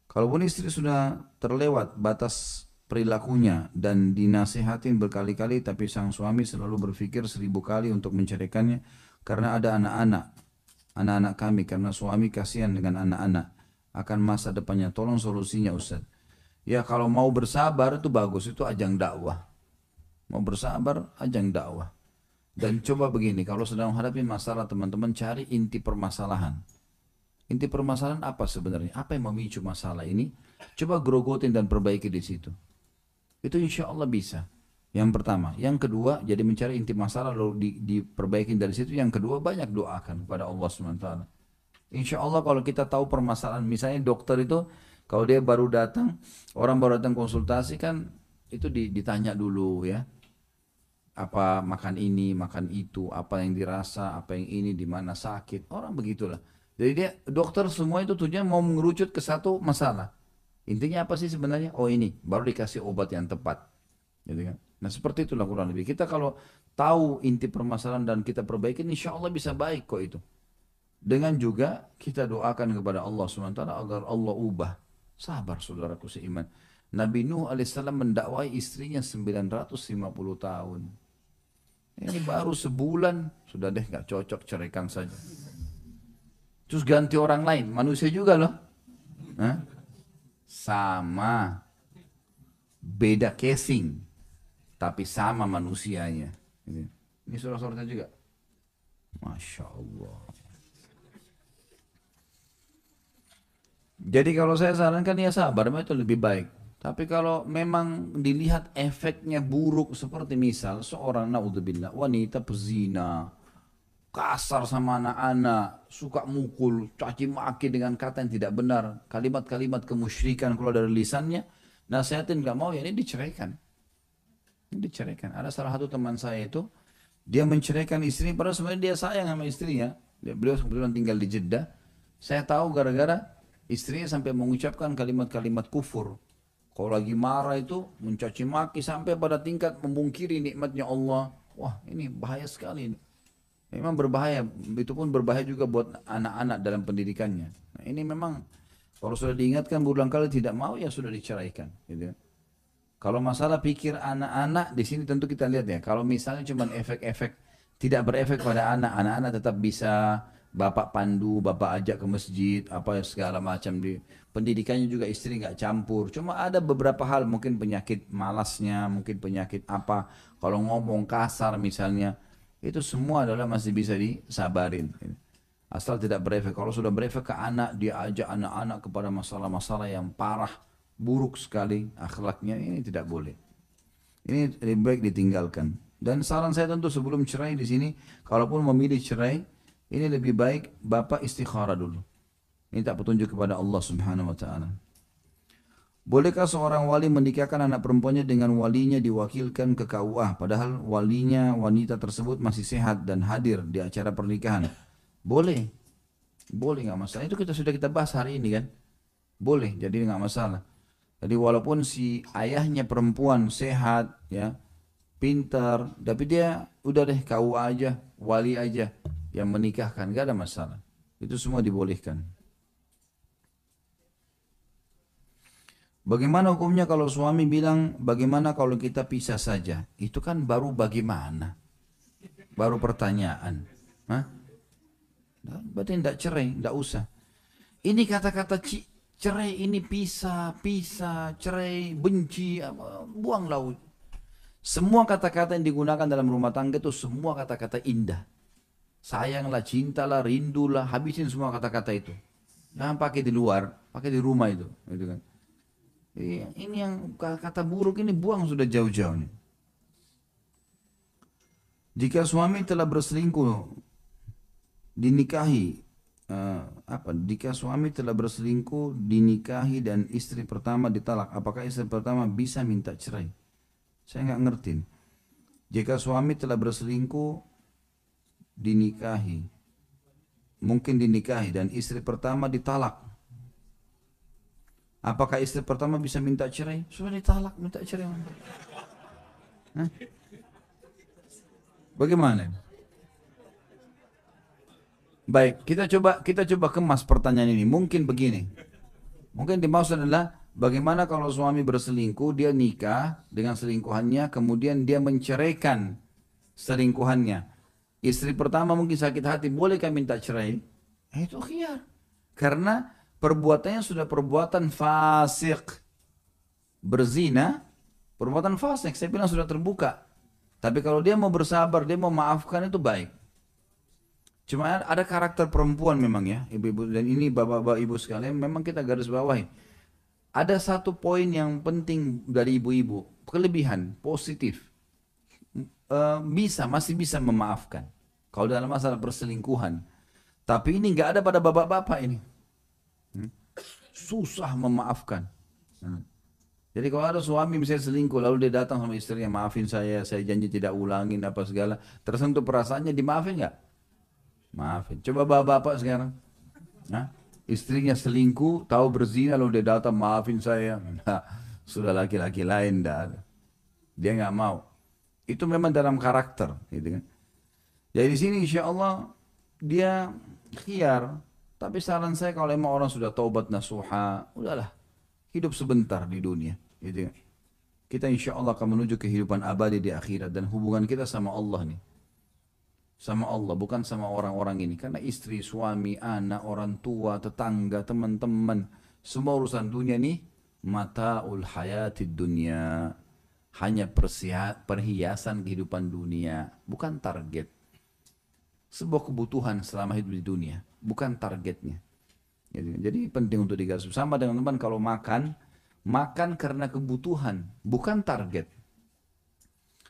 A: Kalaupun istri sudah terlewat batas perilakunya dan dinasihatin berkali-kali, tapi sang suami selalu berpikir 1000 kali untuk menceraikannya karena ada anak-anak kami, karena suami kasihan dengan anak-anak akan masa depannya. Tolong solusinya Ustaz. Ya kalau mau bersabar itu bagus, itu ajang dakwah. Mau bersabar, ajang dakwah. Dan coba begini, kalau sedang menghadapi masalah teman-teman cari inti permasalahan. Inti permasalahan apa sebenarnya? Apa yang memicu masalah ini? Coba grogotin dan perbaiki di situ. Itu insya Allah bisa. Yang pertama. Yang kedua, jadi mencari inti masalah lalu diperbaikin dari situ. Yang kedua, banyak doakan kepada Allah SWT. Insya Allah kalau kita tahu permasalahan, misalnya dokter itu, kalau dia baru datang, orang baru datang konsultasi kan, itu ditanya dulu ya. Apa makan ini, makan itu, apa yang dirasa, apa yang ini, di mana sakit. Orang begitulah. Jadi dia dokter semua itu tujuannya mau mengerucut ke satu masalah. Intinya apa sih sebenarnya? Oh ini, baru dikasih obat yang tepat. Gitu kan? Nah seperti itulah kurang lebih. Kita kalau tahu inti permasalahan dan kita perbaiki, insya Allah bisa baik kok itu. Dengan juga kita doakan kepada Allah SWT agar Allah ubah. Sabar saudaraku seiman. Nabi Nuh alaihissalam mendakwai istrinya 950 tahun. Ini baru sebulan, sudah deh gak cocok, ceraikan saja. Terus ganti orang lain, manusia juga loh. Hah? Sama, beda casing, tapi sama manusianya. Ini surah-surahnya juga. Masya Allah. Jadi kalau saya sarankan ya sabar, memang itu lebih baik. Tapi kalau memang dilihat efeknya buruk seperti misal seorang naudzubillah wanita pezina, kasar sama anak-anak, suka mukul, caci maki dengan kata yang tidak benar, kalimat-kalimat kemusyrikan keluar dari lisannya, nasihatin gak mau ya ini diceraikan. Ini diceraikan. Ada salah satu teman saya itu, dia menceraikan istrinya padahal sebenarnya dia sayang sama istrinya. Beliau kebetulan tinggal di Jeddah. Saya tahu gara-gara istrinya sampai mengucapkan kalimat-kalimat kufur. Kalau lagi marah itu mencaci maki sampai pada tingkat memungkiri nikmatnya Allah. Wah ini bahaya sekali ini. Memang berbahaya, itu pun berbahaya juga buat anak-anak dalam pendidikannya. Nah, ini memang kalau sudah diingatkan berulang kali tidak mau ya sudah diceraikan. Gitu. Kalau masalah pikir anak-anak di sini tentu kita lihat ya. Kalau misalnya cuma efek-efek tidak berefek pada anak, anak-anak tetap bisa bapak pandu, bapak ajak ke masjid, apa segala macam di pendidikannya juga istri nggak campur. Cuma ada beberapa hal mungkin penyakit malasnya, mungkin penyakit apa. Kalau ngomong kasar misalnya, itu semua adalah masih bisa disabarin. Asal tidak berefek. Kalau sudah berefek ke anak, dia ajak anak-anak kepada masalah-masalah yang parah, buruk sekali akhlaknya, ini tidak boleh. Ini lebih baik ditinggalkan. Dan saran saya tentu sebelum cerai di sini, kalaupun memilih cerai, ini lebih baik bapak istikharah dulu. Minta petunjuk kepada Allah Subhanahu wa taala. Bolehkah seorang wali menikahkan anak perempuannya dengan walinya diwakilkan ke KUA padahal walinya wanita tersebut masih sehat dan hadir di acara pernikahan? Boleh. Boleh nggak masalah. Itu sudah kita bahas hari ini kan. Boleh, jadi nggak masalah. Jadi walaupun si ayahnya perempuan sehat ya, pintar, tapi dia udah deh KUA aja, wali aja yang menikahkan, gak ada masalah. Itu semua dibolehkan. Bagaimana hukumnya kalau suami bilang, bagaimana kalau kita pisah saja? Itu kan baru bagaimana? Baru pertanyaan. Hah? Berarti tidak cerai, tidak usah. Ini kata-kata cerai ini pisah, cerai, benci, buang laut. Semua kata-kata yang digunakan dalam rumah tangga itu semua kata-kata indah. Sayanglah, cintalah, rindulah, habisin semua kata-kata itu. Jangan pakai di luar, pakai di rumah itu. Gitu kan. Ini yang kata buruk ini buang sudah jauh-jauh nih. Jika suami telah berselingkuh dinikahi jika suami telah berselingkuh dinikahi dan istri pertama ditalak, apakah istri pertama bisa minta cerai? Saya nggak ngerti. Jika suami telah berselingkuh dinikahi, mungkin dinikahi dan istri pertama ditalak, apakah istri pertama bisa minta cerai? Sudah ditalak, minta cerai. Hah? Bagaimana? Baik, kita coba kemas pertanyaan ini. Mungkin begini. Mungkin dimaksud adalah bagaimana kalau suami berselingkuh, dia nikah dengan selingkuhannya, kemudian dia menceraikan selingkuhannya. Istri pertama mungkin sakit hati, bolehkah minta cerai? Itu khiyar. Karena perbuatannya sudah perbuatan fasik. Berzina, perbuatan fasik. Saya bilang sudah terbuka. Tapi kalau dia mau bersabar, dia mau maafkan itu baik. Cuma ada karakter perempuan memang ya, ibu-ibu, dan ini bapak-bapak ibu sekalian, memang kita garis bawahi. Ada satu poin yang penting dari ibu-ibu, kelebihan, positif. Masih bisa memaafkan. Kalau dalam masalah perselingkuhan. Tapi ini nggak ada pada bapak-bapak ini. Susah memaafkan. Jadi kalau ada suami misalnya selingkuh, lalu dia datang sama istrinya, maafin saya janji tidak ulangin apa segala. Tersentuh perasaannya, dimaafin nggak? Maafin. Coba bapak-bapak sekarang. Nah, istrinya selingkuh, tahu berzina, lalu dia datang, maafin saya. Nah, sudah laki-laki lain, dah. Dia nggak mau. Itu memang dalam karakter, gitu kan. Jadi di sini insya Allah dia khiar. Tapi saran saya kalau emang orang sudah taubat nasuha, udahlah, hidup sebentar di dunia, gitu kan. Kita insya Allah akan menuju kehidupan abadi di akhirat dan hubungan kita sama Allah nih. Sama Allah, bukan sama orang-orang ini. Karena istri, suami, anak, orang tua, tetangga, teman-teman, semua urusan dunia nih, mataul hayatid dunia. Hanya perhiasan kehidupan dunia, bukan target. Sebuah kebutuhan selama hidup di dunia, bukan targetnya. Jadi penting untuk digaris. Sama dengan teman kalau makan, makan karena kebutuhan, bukan target.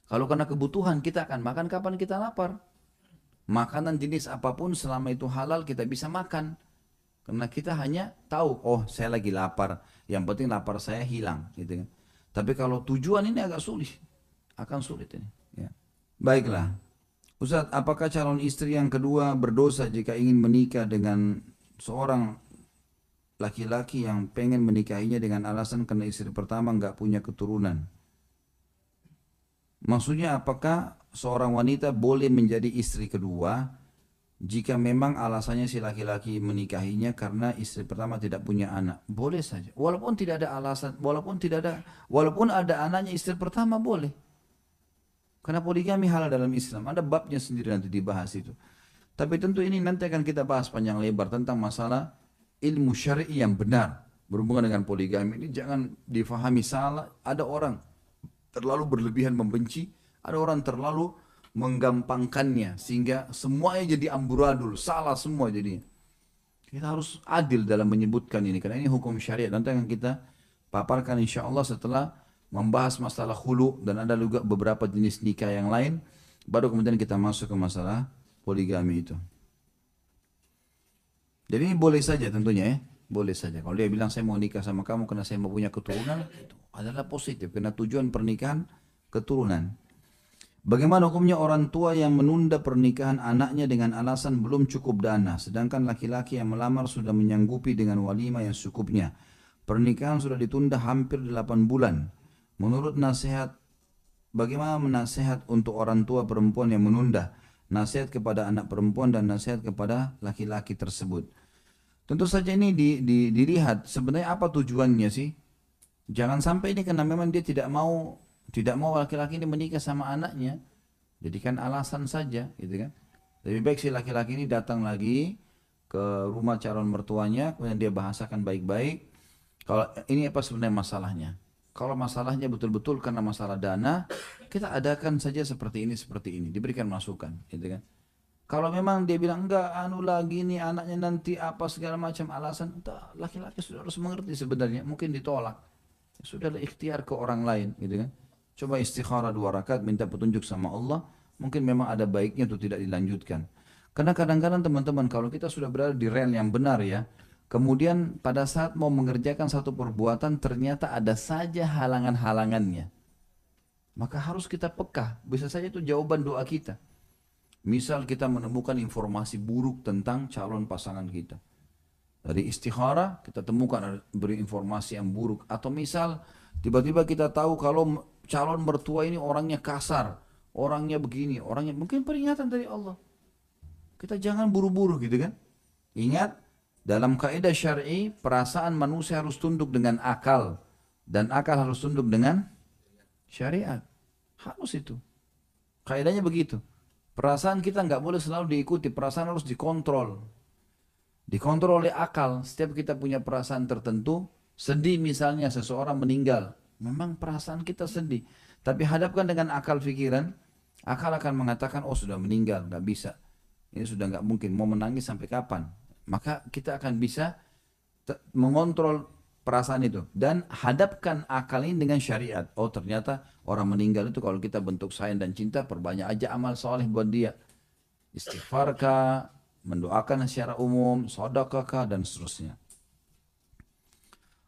A: Kalau karena kebutuhan kita akan makan kapan kita lapar. Makanan jenis apapun selama itu halal kita bisa makan. Karena kita hanya tahu, oh saya lagi lapar, yang penting lapar saya hilang, gitu kan. Tapi kalau tujuan ini agak sulit, akan sulit ini. Ya. Baiklah, Ustaz, apakah calon istri yang kedua berdosa jika ingin menikah dengan seorang laki-laki yang pengen menikahinya dengan alasan karena istri pertama nggak punya keturunan? Maksudnya apakah seorang wanita boleh menjadi istri kedua jika memang alasannya si laki-laki menikahinya karena istri pertama tidak punya anak? Boleh saja. Walaupun tidak ada alasan, walaupun ada anaknya istri pertama boleh. Karena poligami halal dalam Islam. Ada babnya sendiri nanti dibahas itu. Tapi tentu ini nanti akan kita bahas panjang lebar tentang masalah ilmu syar'i yang benar berhubungan dengan poligami. Ini jangan difahami salah. Ada orang terlalu berlebihan membenci, ada orang terlalu menggampangkannya sehingga semuanya jadi amburadul, salah semua jadinya. Kita harus adil dalam menyebutkan ini karena ini hukum syariat. Nanti akan kita paparkan insya Allah setelah membahas masalah khulu dan ada juga beberapa jenis nikah yang lain. Baru kemudian kita masuk ke masalah poligami itu. Jadi ini boleh saja tentunya ya, boleh saja. Kalau dia bilang saya mau nikah sama kamu karena saya mau punya keturunan, itu adalah positif karena tujuan pernikahan keturunan. Bagaimana hukumnya orang tua yang menunda pernikahan anaknya dengan alasan belum cukup dana, sedangkan laki-laki yang melamar sudah menyanggupi dengan walimah yang secukupnya. Pernikahan sudah ditunda hampir 8 bulan. Menurut nasihat, bagaimana menasihat untuk orang tua perempuan yang menunda? Nasihat kepada anak perempuan dan nasihat kepada laki-laki tersebut. Tentu saja ini dilihat sebenarnya apa tujuannya sih. Jangan sampai ini karena memang dia tidak mau laki-laki ini menikah sama anaknya, jadikan alasan saja, gitu kan. Lebih baik si laki-laki ini datang lagi ke rumah calon mertuanya, kemudian dia bahasakan baik-baik. Kalau ini apa sebenarnya masalahnya? Kalau masalahnya betul-betul karena masalah dana, kita adakan saja seperti ini, diberikan masukan, gitu kan. Kalau memang dia bilang enggak, anu lagi nih anaknya nanti apa segala macam alasan, laki-laki sudah harus mengerti sebenarnya, mungkin ditolak. Sudah ikhtiar ke orang lain, gitu kan. Coba istikharah 2 rakaat minta petunjuk sama Allah, mungkin memang ada baiknya untuk tidak dilanjutkan. Karena kadang-kadang teman-teman kalau kita sudah berada di rel yang benar ya, kemudian pada saat mau mengerjakan satu perbuatan ternyata ada saja halangan-halangannya. Maka harus kita peka, bisa saja itu jawaban doa kita. Misal kita menemukan informasi buruk tentang calon pasangan kita. Dari istikharah kita temukan beri informasi yang buruk. Atau misal tiba-tiba kita tahu kalau calon mertua ini orangnya kasar, orangnya begini, orangnya mungkin peringatan dari Allah. Kita jangan buru-buru gitu kan. Ingat, dalam kaidah syar'i perasaan manusia harus tunduk dengan akal dan akal harus tunduk dengan syariat. Harus itu. Kaidahnya begitu. Perasaan kita nggak boleh selalu diikuti, perasaan harus dikontrol. Dikontrol oleh akal. Setiap kita punya perasaan tertentu, sedih misalnya seseorang meninggal, memang perasaan kita sedih. Tapi hadapkan dengan akal pikiran, Akal akan mengatakan, oh sudah meninggal, nggak bisa. Ini sudah nggak mungkin, mau menangis sampai kapan? Maka kita akan bisa mengontrol perasaan itu dan hadapkan akal ini dengan syariat. Oh ternyata orang meninggal itu kalau kita bentuk sayang dan cinta, perbanyak aja amal soleh buat dia. Istighfar kah, mendoakan secara umum, sedekah kah, dan seterusnya.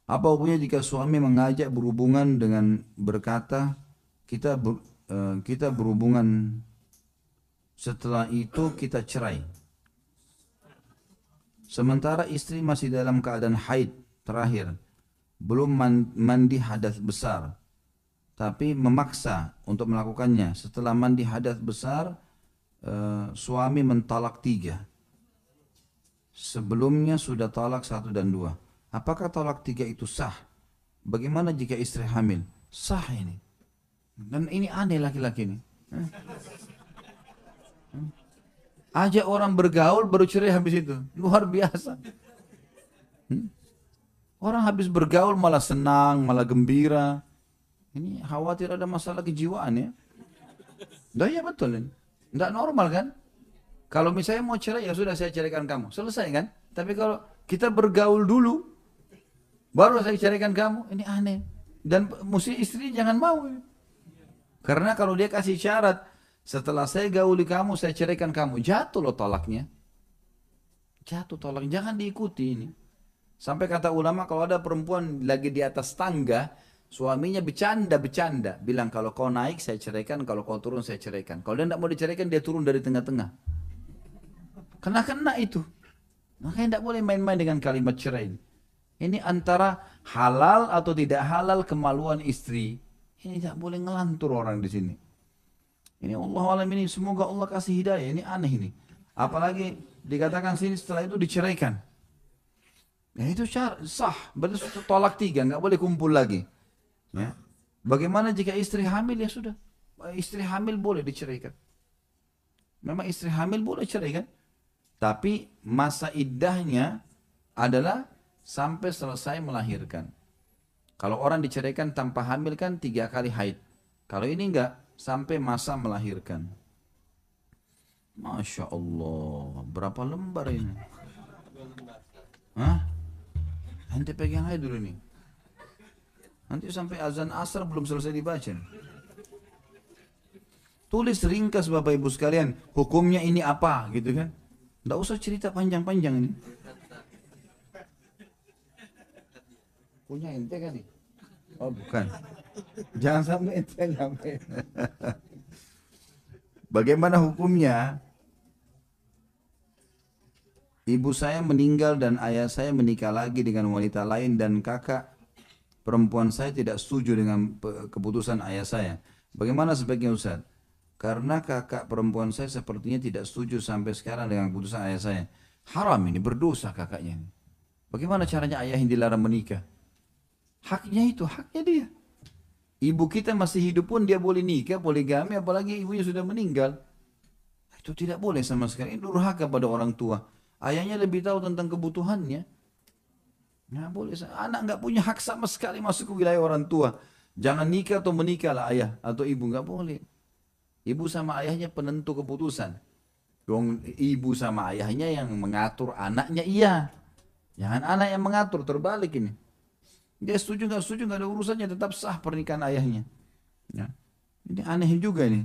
A: Apa hukumnya jika suami mengajak berhubungan dengan berkata kita berhubungan, setelah itu kita cerai. Sementara istri masih dalam keadaan haid terakhir, belum mandi hadas besar, tapi memaksa untuk melakukannya. Setelah mandi hadas besar, suami mentalak 3. Sebelumnya sudah talak 1 dan 2. Apakah talak 3 itu sah? Bagaimana jika istri hamil? Sah ini. Dan ini aneh laki-laki ini. Ajak orang bergaul baru cerai habis itu. Luar biasa. Orang habis bergaul malah senang, malah gembira. Ini khawatir ada masalah kejiwaan ya. Dah ya betul ini. Tidak normal kan? Kalau misalnya mau cerai, ya sudah saya ceraikan kamu. Selesai kan? Tapi kalau kita bergaul dulu, baru saya ceraikan kamu, ini aneh. Dan mesti istri jangan mau. Karena kalau dia kasih syarat, setelah saya gauli kamu, saya ceraikan kamu. Jatuh loh tolaknya. Jatuh tolak, jangan diikuti ini. Sampai kata ulama kalau ada perempuan lagi di atas tangga, suaminya bercanda-bercanda. Bilang kalau kau naik saya ceraikan, kalau kau turun saya ceraikan. Kalau dia tidak mau diceraikan, dia turun dari tengah-tengah. Kena itu. Makanya tidak boleh main-main dengan kalimat cerai. Ini antara halal atau tidak halal kemaluan istri. Ini tidak boleh ngelantur orang di sini. Ini Allah alam ini semoga Allah kasih hidayah. Ini aneh ini. Apalagi dikatakan sini setelah itu diceraikan. Ya itu sah. Berarti tolak 3, nggak boleh kumpul lagi. Ya. Bagaimana jika istri hamil? Ya sudah. Istri hamil boleh diceraikan. Memang istri hamil boleh cerai kan? Tapi masa iddahnya adalah sampai selesai melahirkan. Kalau orang diceraikan tanpa hamil kan 3 kali haid. Kalau ini enggak, sampai masa melahirkan. Masya Allah, berapa lembar ini? Hah? Nanti pegang aja dulu nih. Nanti sampai azan asar belum selesai dibaca. Tulis ringkas Bapak Ibu sekalian, hukumnya ini apa gitu kan? Nggak usah cerita panjang-panjang ini. Punya ente kan nih? Oh bukan. Jangan sampai ente nyampe. Bagaimana hukumnya? Ibu saya meninggal dan ayah saya menikah lagi dengan wanita lain dan kakak perempuan saya tidak setuju dengan keputusan ayah saya. Bagaimana sebaiknya Ustaz? Karena kakak perempuan saya sepertinya tidak setuju sampai sekarang dengan keputusan ayah saya. Haram ini, berdosa kakaknya ini. Bagaimana caranya ayah yang dilarang menikah? Haknya itu, haknya dia. Ibu kita masih hidup pun dia boleh nikah, poligami, apalagi ibunya sudah meninggal. Itu tidak boleh sama sekali. Ini durhaka pada orang tua. Ayahnya lebih tahu tentang kebutuhannya. Nggak boleh. Anak nggak punya hak sama sekali masuk ke wilayah orang tua. Jangan nikah atau menikahlah ayah atau ibu, nggak boleh. Ibu sama ayahnya penentu keputusan. Dong ibu sama ayahnya yang mengatur anaknya iya. Jangan anak yang mengatur, terbalik ini. Dia setuju nggak setuju nggak ada urusannya, tetap sah pernikahan ayahnya. Ya. Ini aneh juga nih.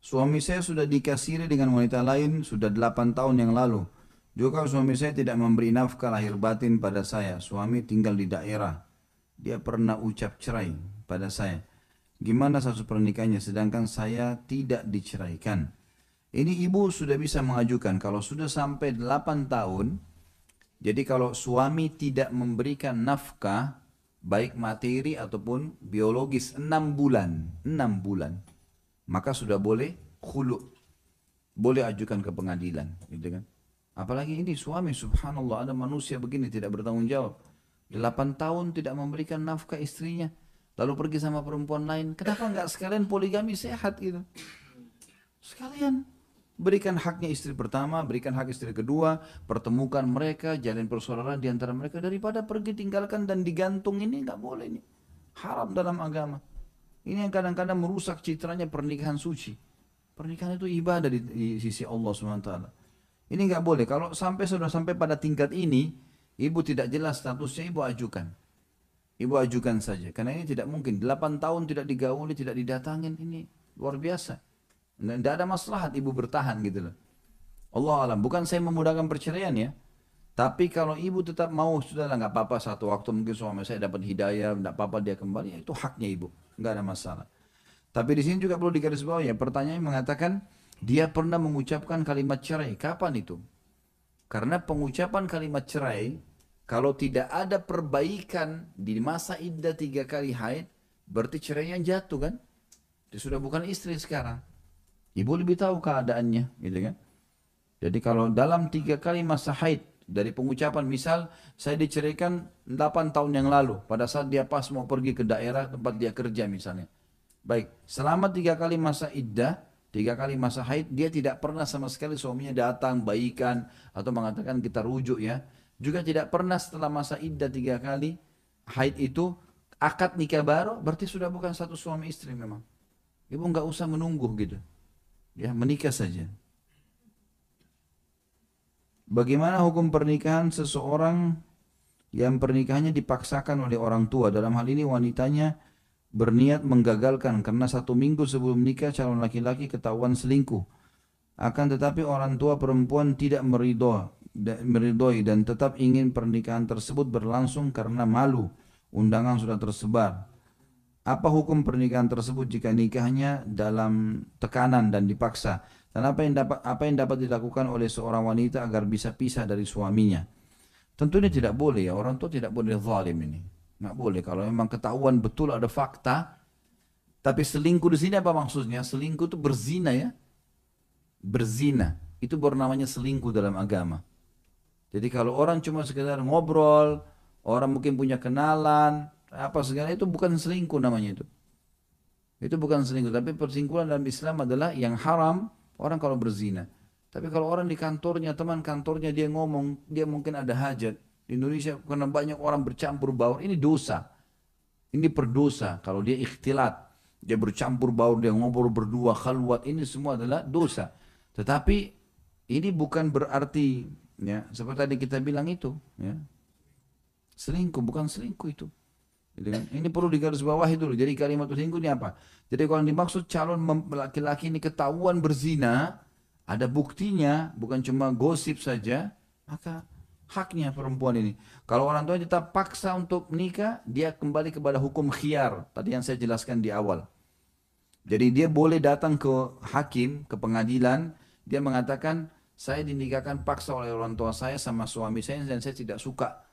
A: Suami saya sudah dikasiri dengan wanita lain sudah 8 tahun yang lalu. Juga suami saya tidak memberi nafkah lahir batin pada saya. Suami tinggal di daerah. Dia pernah ucap cerai pada saya. Gimana status pernikahannya sedangkan saya tidak diceraikan? Ini ibu sudah bisa mengajukan kalau sudah sampai 8 tahun. Jadi kalau suami tidak memberikan nafkah baik materi ataupun biologis 6 bulan, 6 bulan, maka sudah boleh khulu. Boleh ajukan ke pengadilan, gitu kan? Apalagi ini suami, subhanallah, ada manusia begini tidak bertanggung jawab. 8 tahun tidak memberikan nafkah istrinya, lalu pergi sama perempuan lain. Kenapa enggak sekalian poligami sehat gitu? Sekalian berikan haknya istri pertama, berikan hak istri kedua, pertemukan mereka, jalin persaudaraan di antara mereka daripada pergi tinggalkan dan digantung ini nggak boleh ini. Haram dalam agama. Ini yang kadang-kadang merusak citranya pernikahan suci. Pernikahan itu ibadah di sisi Allah SWT. Ini nggak boleh. Kalau sudah sampai pada tingkat ini, ibu tidak jelas statusnya, ibu ajukan. Ibu ajukan saja. Karena ini tidak mungkin. 8 tahun tidak digauli, tidak didatangin. Ini luar biasa. Tidak ada maslahat ibu bertahan gitu loh. Allah alam. Bukan saya memudahkan perceraian ya. Tapi kalau ibu tetap mau, sudahlah nggak apa-apa, satu waktu mungkin suami saya dapat hidayah, nggak apa-apa dia kembali, ya itu haknya ibu, nggak ada masalah. Tapi di sini juga perlu digarisbawahi ya, pertanyaannya mengatakan dia pernah mengucapkan kalimat cerai, kapan itu? Karena pengucapan kalimat cerai, kalau tidak ada perbaikan di masa iddah 3 kali haid, berarti cerainya jatuh kan? Dia sudah bukan istri sekarang. Ibu lebih tahu keadaannya, gitu kan? Jadi kalau dalam 3 kali masa haid, dari pengucapan misal saya diceraikan 8 tahun yang lalu pada saat dia pas mau pergi ke daerah tempat dia kerja misalnya. Baik, selama 3 kali masa iddah, 3 kali masa haid, dia tidak pernah sama sekali suaminya datang baikan atau mengatakan kita rujuk ya. Juga tidak pernah setelah masa iddah 3 kali haid itu akad nikah baru, berarti sudah bukan satu suami istri memang. Ibu nggak usah menunggu gitu, ya menikah saja. Bagaimana hukum pernikahan seseorang yang pernikahannya dipaksakan oleh orang tua? Dalam hal ini wanitanya berniat menggagalkan karena 1 minggu sebelum nikah calon laki-laki ketahuan selingkuh. Akan tetapi orang tua perempuan tidak meridhoi dan tetap ingin pernikahan tersebut berlangsung karena malu. Undangan sudah tersebar. Apa hukum pernikahan tersebut jika nikahnya dalam tekanan dan dipaksa? Dan apa yang dapat dilakukan oleh seorang wanita agar bisa pisah dari suaminya? Tentunya tidak boleh ya, orang tua tidak boleh zalim ini. Nggak boleh kalau memang ketahuan betul ada fakta. Tapi selingkuh di sini apa maksudnya? Selingkuh itu berzina ya. Berzina. Itu baru namanya selingkuh dalam agama. Jadi kalau orang cuma sekedar ngobrol, orang mungkin punya kenalan, apa segala itu bukan selingkuh namanya itu. Itu bukan selingkuh, tapi perselingkuhan dalam Islam adalah yang haram orang kalau berzina. Tapi kalau orang di kantornya, teman kantornya dia ngomong, dia mungkin ada hajat. Di Indonesia karena banyak orang bercampur baur, ini dosa. Ini berdosa kalau dia ikhtilat. Dia bercampur baur, dia ngobrol berdua, khalwat, ini semua adalah dosa. Tetapi ini bukan berarti, ya, seperti tadi kita bilang itu, ya, selingkuh, bukan selingkuh itu. Ini perlu digarisbawahi dulu. Jadi kalimat selingkuh ini apa? Jadi kalau yang dimaksud calon laki-laki ini ketahuan berzina, ada buktinya, bukan cuma gosip saja, maka haknya perempuan ini. Kalau orang tua tetap paksa untuk menikah, dia kembali kepada hukum khiyar. Tadi yang saya jelaskan di awal. Jadi dia boleh datang ke hakim, ke pengadilan, dia mengatakan, saya dinikahkan paksa oleh orang tua saya sama suami saya dan saya tidak suka.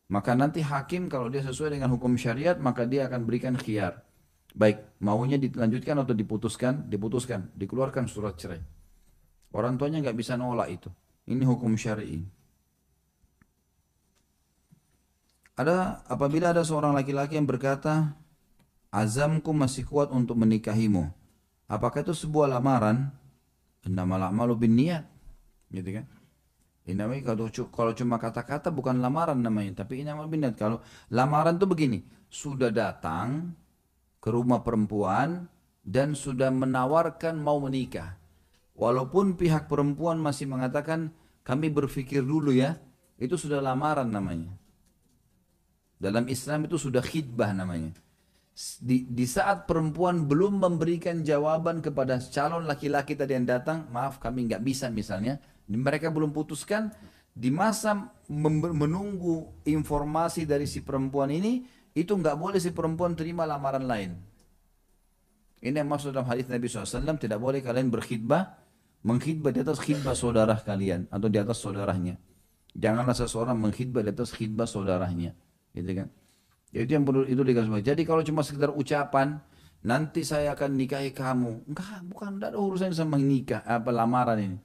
A: Maka nanti hakim kalau dia sesuai dengan hukum syariat, maka dia akan berikan khiyar. Baik, maunya dilanjutkan atau diputuskan, dikeluarkan surat cerai. Orang tuanya nggak bisa nolak itu. Ini hukum syar'i. Apabila ada seorang laki-laki yang berkata, azamku masih kuat untuk menikahimu. Apakah itu sebuah lamaran? Innamal a'malu binniyat. Gitu kan? Ini kalau cuma kata-kata bukan lamaran namanya, tapi innamal binniyat. Kalau lamaran itu begini, sudah datang ke rumah perempuan dan sudah menawarkan mau menikah. Walaupun pihak perempuan masih mengatakan kami berpikir dulu ya, itu sudah lamaran namanya. Dalam Islam itu sudah khidbah namanya. Di saat perempuan belum memberikan jawaban kepada calon laki-laki tadi yang datang, maaf kami nggak bisa misalnya, mereka belum putuskan, di masa menunggu informasi dari si perempuan ini, itu nggak boleh si perempuan terima lamaran lain. Ini yang maksud dalam hadis Nabi SAW, tidak boleh kalian berkhidbah, mengkhidbah di atas khidbah saudara kalian, atau di atas saudaranya. Janganlah seseorang mengkhidbah di atas khidbah saudaranya. Gitu kan? Itu yang perlu itu digarisbawahi. Jadi kalau cuma sekedar ucapan, nanti saya akan nikahi kamu. Enggak, bukan, tidak ada urusan sama nikah, apa lamaran ini.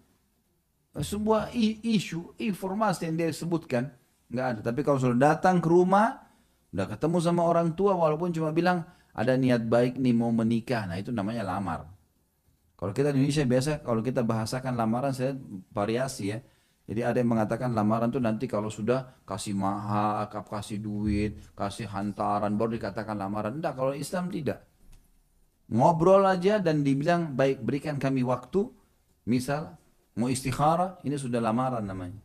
A: Sebuah isu, informasi yang dia sebutkan, enggak ada. Tapi kalau sudah datang ke rumah, udah ketemu sama orang tua, walaupun cuma bilang, ada niat baik nih mau menikah, nah itu namanya lamar. Kalau kita di Indonesia biasa, kalau kita bahasakan lamaran, saya variasi ya. Jadi ada yang mengatakan lamaran tuh nanti kalau sudah kasih mahar, kasih duit, kasih hantaran baru dikatakan lamaran. Enggak, kalau Islam tidak. Ngobrol aja dan dibilang baik berikan kami waktu, misal mau istikharah, ini sudah lamaran namanya.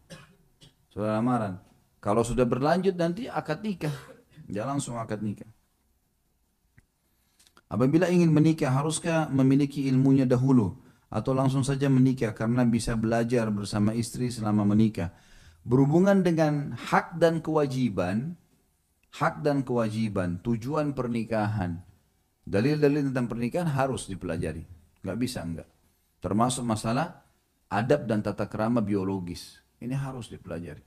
A: Sudah lamaran. Kalau sudah berlanjut nanti akad nikah. Jangan langsung akad nikah. Apabila ingin menikah, haruskah memiliki ilmunya dahulu atau langsung saja menikah karena bisa belajar bersama istri selama menikah? Berhubungan dengan hak dan kewajiban, tujuan pernikahan, dalil-dalil tentang pernikahan harus dipelajari. Nggak bisa enggak. Termasuk masalah adab dan tata krama biologis. Ini harus dipelajari.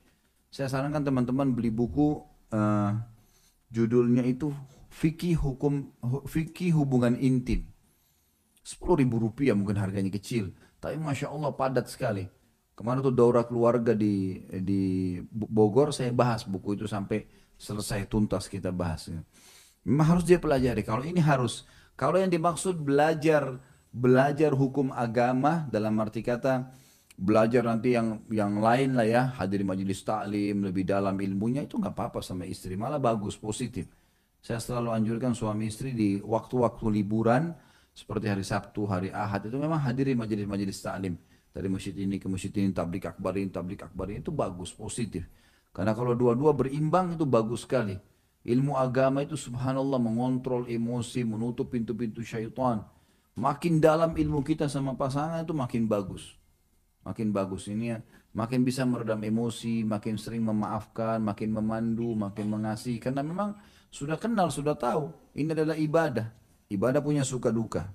A: Saya sarankan teman-teman beli buku judulnya itu Fikih Hubungan Intim. 10.000 rupiah mungkin harganya kecil, tapi masya Allah padat sekali. Kemarin tuh daurah keluarga di Bogor, saya bahas buku itu sampai selesai tuntas kita bahas. Memang harus dia pelajari. Kalau ini harus, kalau yang dimaksud belajar hukum agama dalam arti kata belajar nanti yang lain lah ya, hadir majelis taklim lebih dalam ilmunya itu nggak apa-apa sama istri, malah bagus positif. Saya selalu anjurkan suami istri di waktu-waktu liburan seperti hari Sabtu, hari Ahad itu memang hadiri majelis-majelis taklim dari masjid ini ke masjid ini, tablik akbarin itu bagus positif. Karena kalau dua-dua berimbang itu bagus sekali. Ilmu agama itu subhanallah mengontrol emosi, menutup pintu-pintu syaitan. Makin dalam ilmu kita sama pasangan itu makin bagus. Makin bagus ini ya, makin bisa meredam emosi, makin sering memaafkan, makin memandu, makin mengasihi. Karena memang sudah kenal, sudah tahu. Ini adalah ibadah. Ibadah punya suka duka.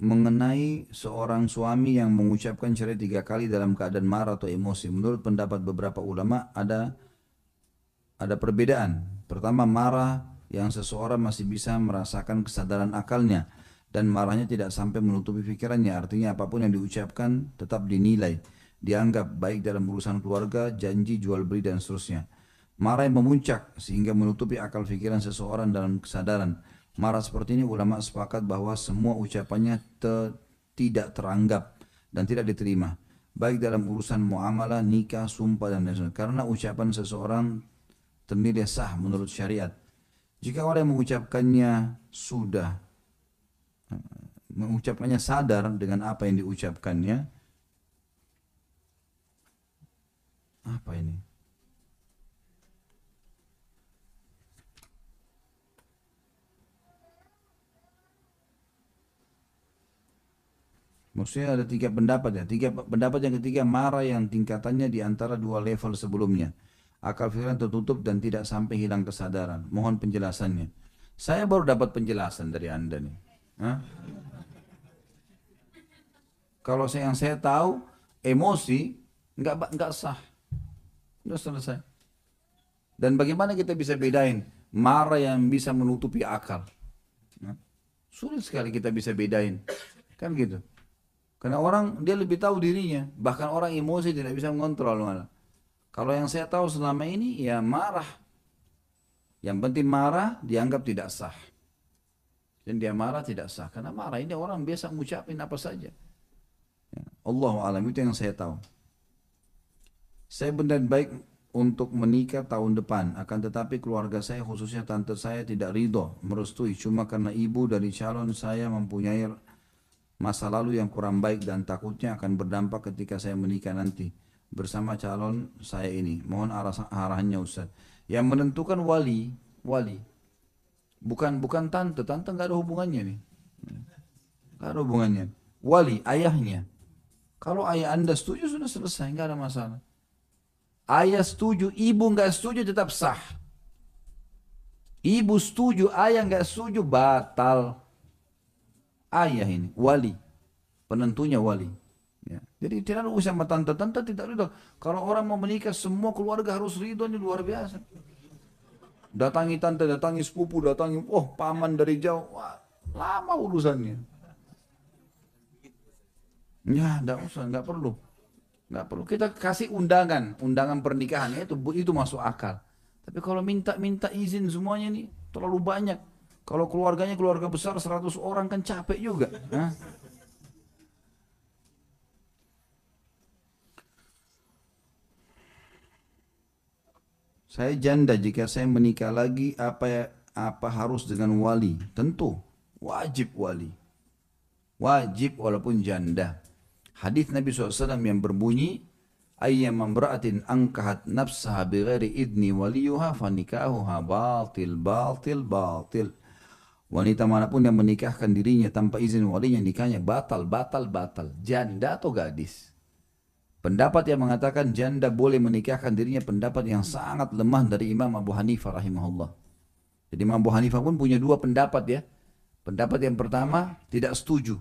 A: Mengenai seorang suami yang mengucapkan cerai 3 kali dalam keadaan marah atau emosi. Menurut pendapat beberapa ulama ada perbedaan. Pertama, marah yang seseorang masih bisa merasakan kesadaran akalnya dan marahnya tidak sampai menutupi pikirannya. Artinya apapun yang diucapkan tetap dinilai, dianggap baik dalam urusan keluarga, janji, jual beli dan seterusnya. Marah yang memuncak sehingga menutupi akal pikiran seseorang dalam kesadaran. Marah seperti ini ulama sepakat bahwa semua ucapannya tidak teranggap dan tidak diterima. Baik dalam urusan muamalah, nikah, sumpah dan lain-lain. Karena ucapan seseorang ternilai sah menurut syariat. Jika orang yang mengucapkannya sadar dengan apa yang diucapkannya, apa ini? Maksudnya ada 3 pendapat ya. Pendapat yang ketiga, marah yang tingkatannya di antara 2 level sebelumnya. Akal pikiran tertutup dan tidak sampai hilang kesadaran. Mohon penjelasannya. Saya baru dapat penjelasan dari Anda nih. Hah? Kalau yang saya tahu, emosi nggak sah. Sudah selesai. Dan bagaimana kita bisa bedain marah yang bisa menutupi akal? Sulit sekali kita bisa bedain. Kan gitu. Karena orang dia lebih tahu dirinya, bahkan orang emosi tidak bisa mengontrol malah. Kalau yang saya tahu selama ini ya marah. Yang penting marah dianggap tidak sah. Dan dia marah tidak sah. Karena marah ini orang biasa mengucapin apa saja. Ya, Allahu a'lam, itu yang saya tahu. Saya benar baik untuk menikah tahun depan, akan tetapi keluarga saya khususnya tante saya tidak ridho merestui cuma karena ibu dari calon saya mempunyai masa lalu yang kurang baik dan takutnya akan berdampak ketika saya menikah nanti bersama calon saya ini. Mohon arahannya Ustaz. Yang menentukan wali, bukan tante nggak ada hubungannya nih, nggak ada hubungannya. Wali ayahnya. Kalau ayah anda setuju sudah selesai, nggak ada masalah. Ayah setuju, ibu nggak setuju tetap sah. Ibu setuju, ayah nggak setuju batal. Ayah ini wali, penentunya wali. Ya. Jadi tidak usah sama tante tidak ridho. Kalau orang mau menikah semua keluarga harus ridho, ini luar biasa. Datangi tante, datangi sepupu, datangi paman dari jauh, wah, lama urusannya. Ya, nggak perlu. Nggak perlu. Kita kasih undangan pernikahan itu masuk akal. Tapi kalau minta izin semuanya ini terlalu banyak. Kalau keluarganya keluarga besar 100 orang kan capek juga. Hah? Saya janda, jika saya menikah lagi apa harus dengan wali? Tentu wajib wali. Wajib walaupun janda. Hadis Nabi SAW yang berbunyi, ayyam imra'atin angkahat nafsaha bighairi idni waliyuha fanikahuha batil batil batil. Wanita manapun yang menikahkan dirinya tanpa izin walinya, nikahnya batal batal batal. Janda atau gadis? Pendapat yang mengatakan janda boleh menikahkan dirinya pendapat yang sangat lemah dari Imam Abu Hanifah rahimahullah. Jadi Imam Abu Hanifah pun punya dua pendapat ya. Pendapat yang pertama tidak setuju.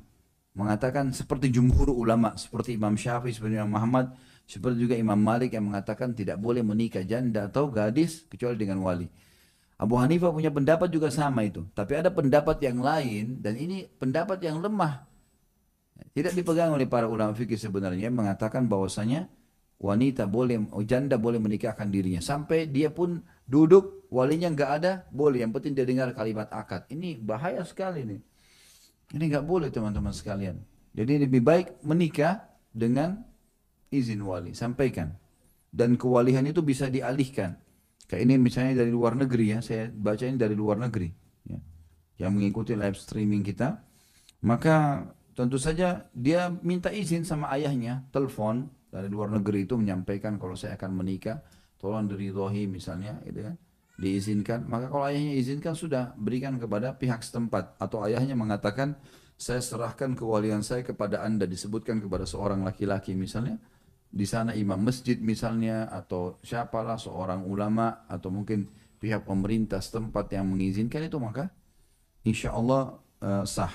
A: Mengatakan seperti jumhur ulama, seperti Imam Syafi'i, seperti Imam Muhammad, seperti juga Imam Malik yang mengatakan tidak boleh menikah janda atau gadis kecuali dengan wali. Abu Hanifah punya pendapat juga sama itu. Tapi ada pendapat yang lain dan ini pendapat yang lemah. Tidak dipegang oleh para ulama fikih sebenarnya, mengatakan bahwasanya wanita boleh, janda boleh menikahkan dirinya. Sampai dia pun duduk, walinya nggak ada, boleh. Yang penting dia dengar kalimat akad. Ini bahaya sekali nih. Ini nggak boleh teman-teman sekalian. Jadi lebih baik menikah dengan izin wali. Sampaikan. Dan kewalihan itu bisa dialihkan. Kayak ini misalnya dari luar negeri ya, saya baca ini dari luar negeri. Ya. Yang mengikuti live streaming kita. Maka tentu saja dia minta izin sama ayahnya, telepon dari luar negeri itu menyampaikan kalau saya akan menikah, tolong diridhoi misalnya, gitu kan, diizinkan. Maka kalau ayahnya izinkan sudah berikan kepada pihak setempat atau ayahnya mengatakan saya serahkan kewalian saya kepada anda, disebutkan kepada seorang laki-laki misalnya, di sana imam masjid misalnya atau siapalah seorang ulama atau mungkin pihak pemerintah setempat yang mengizinkan itu, maka insya Allah sah.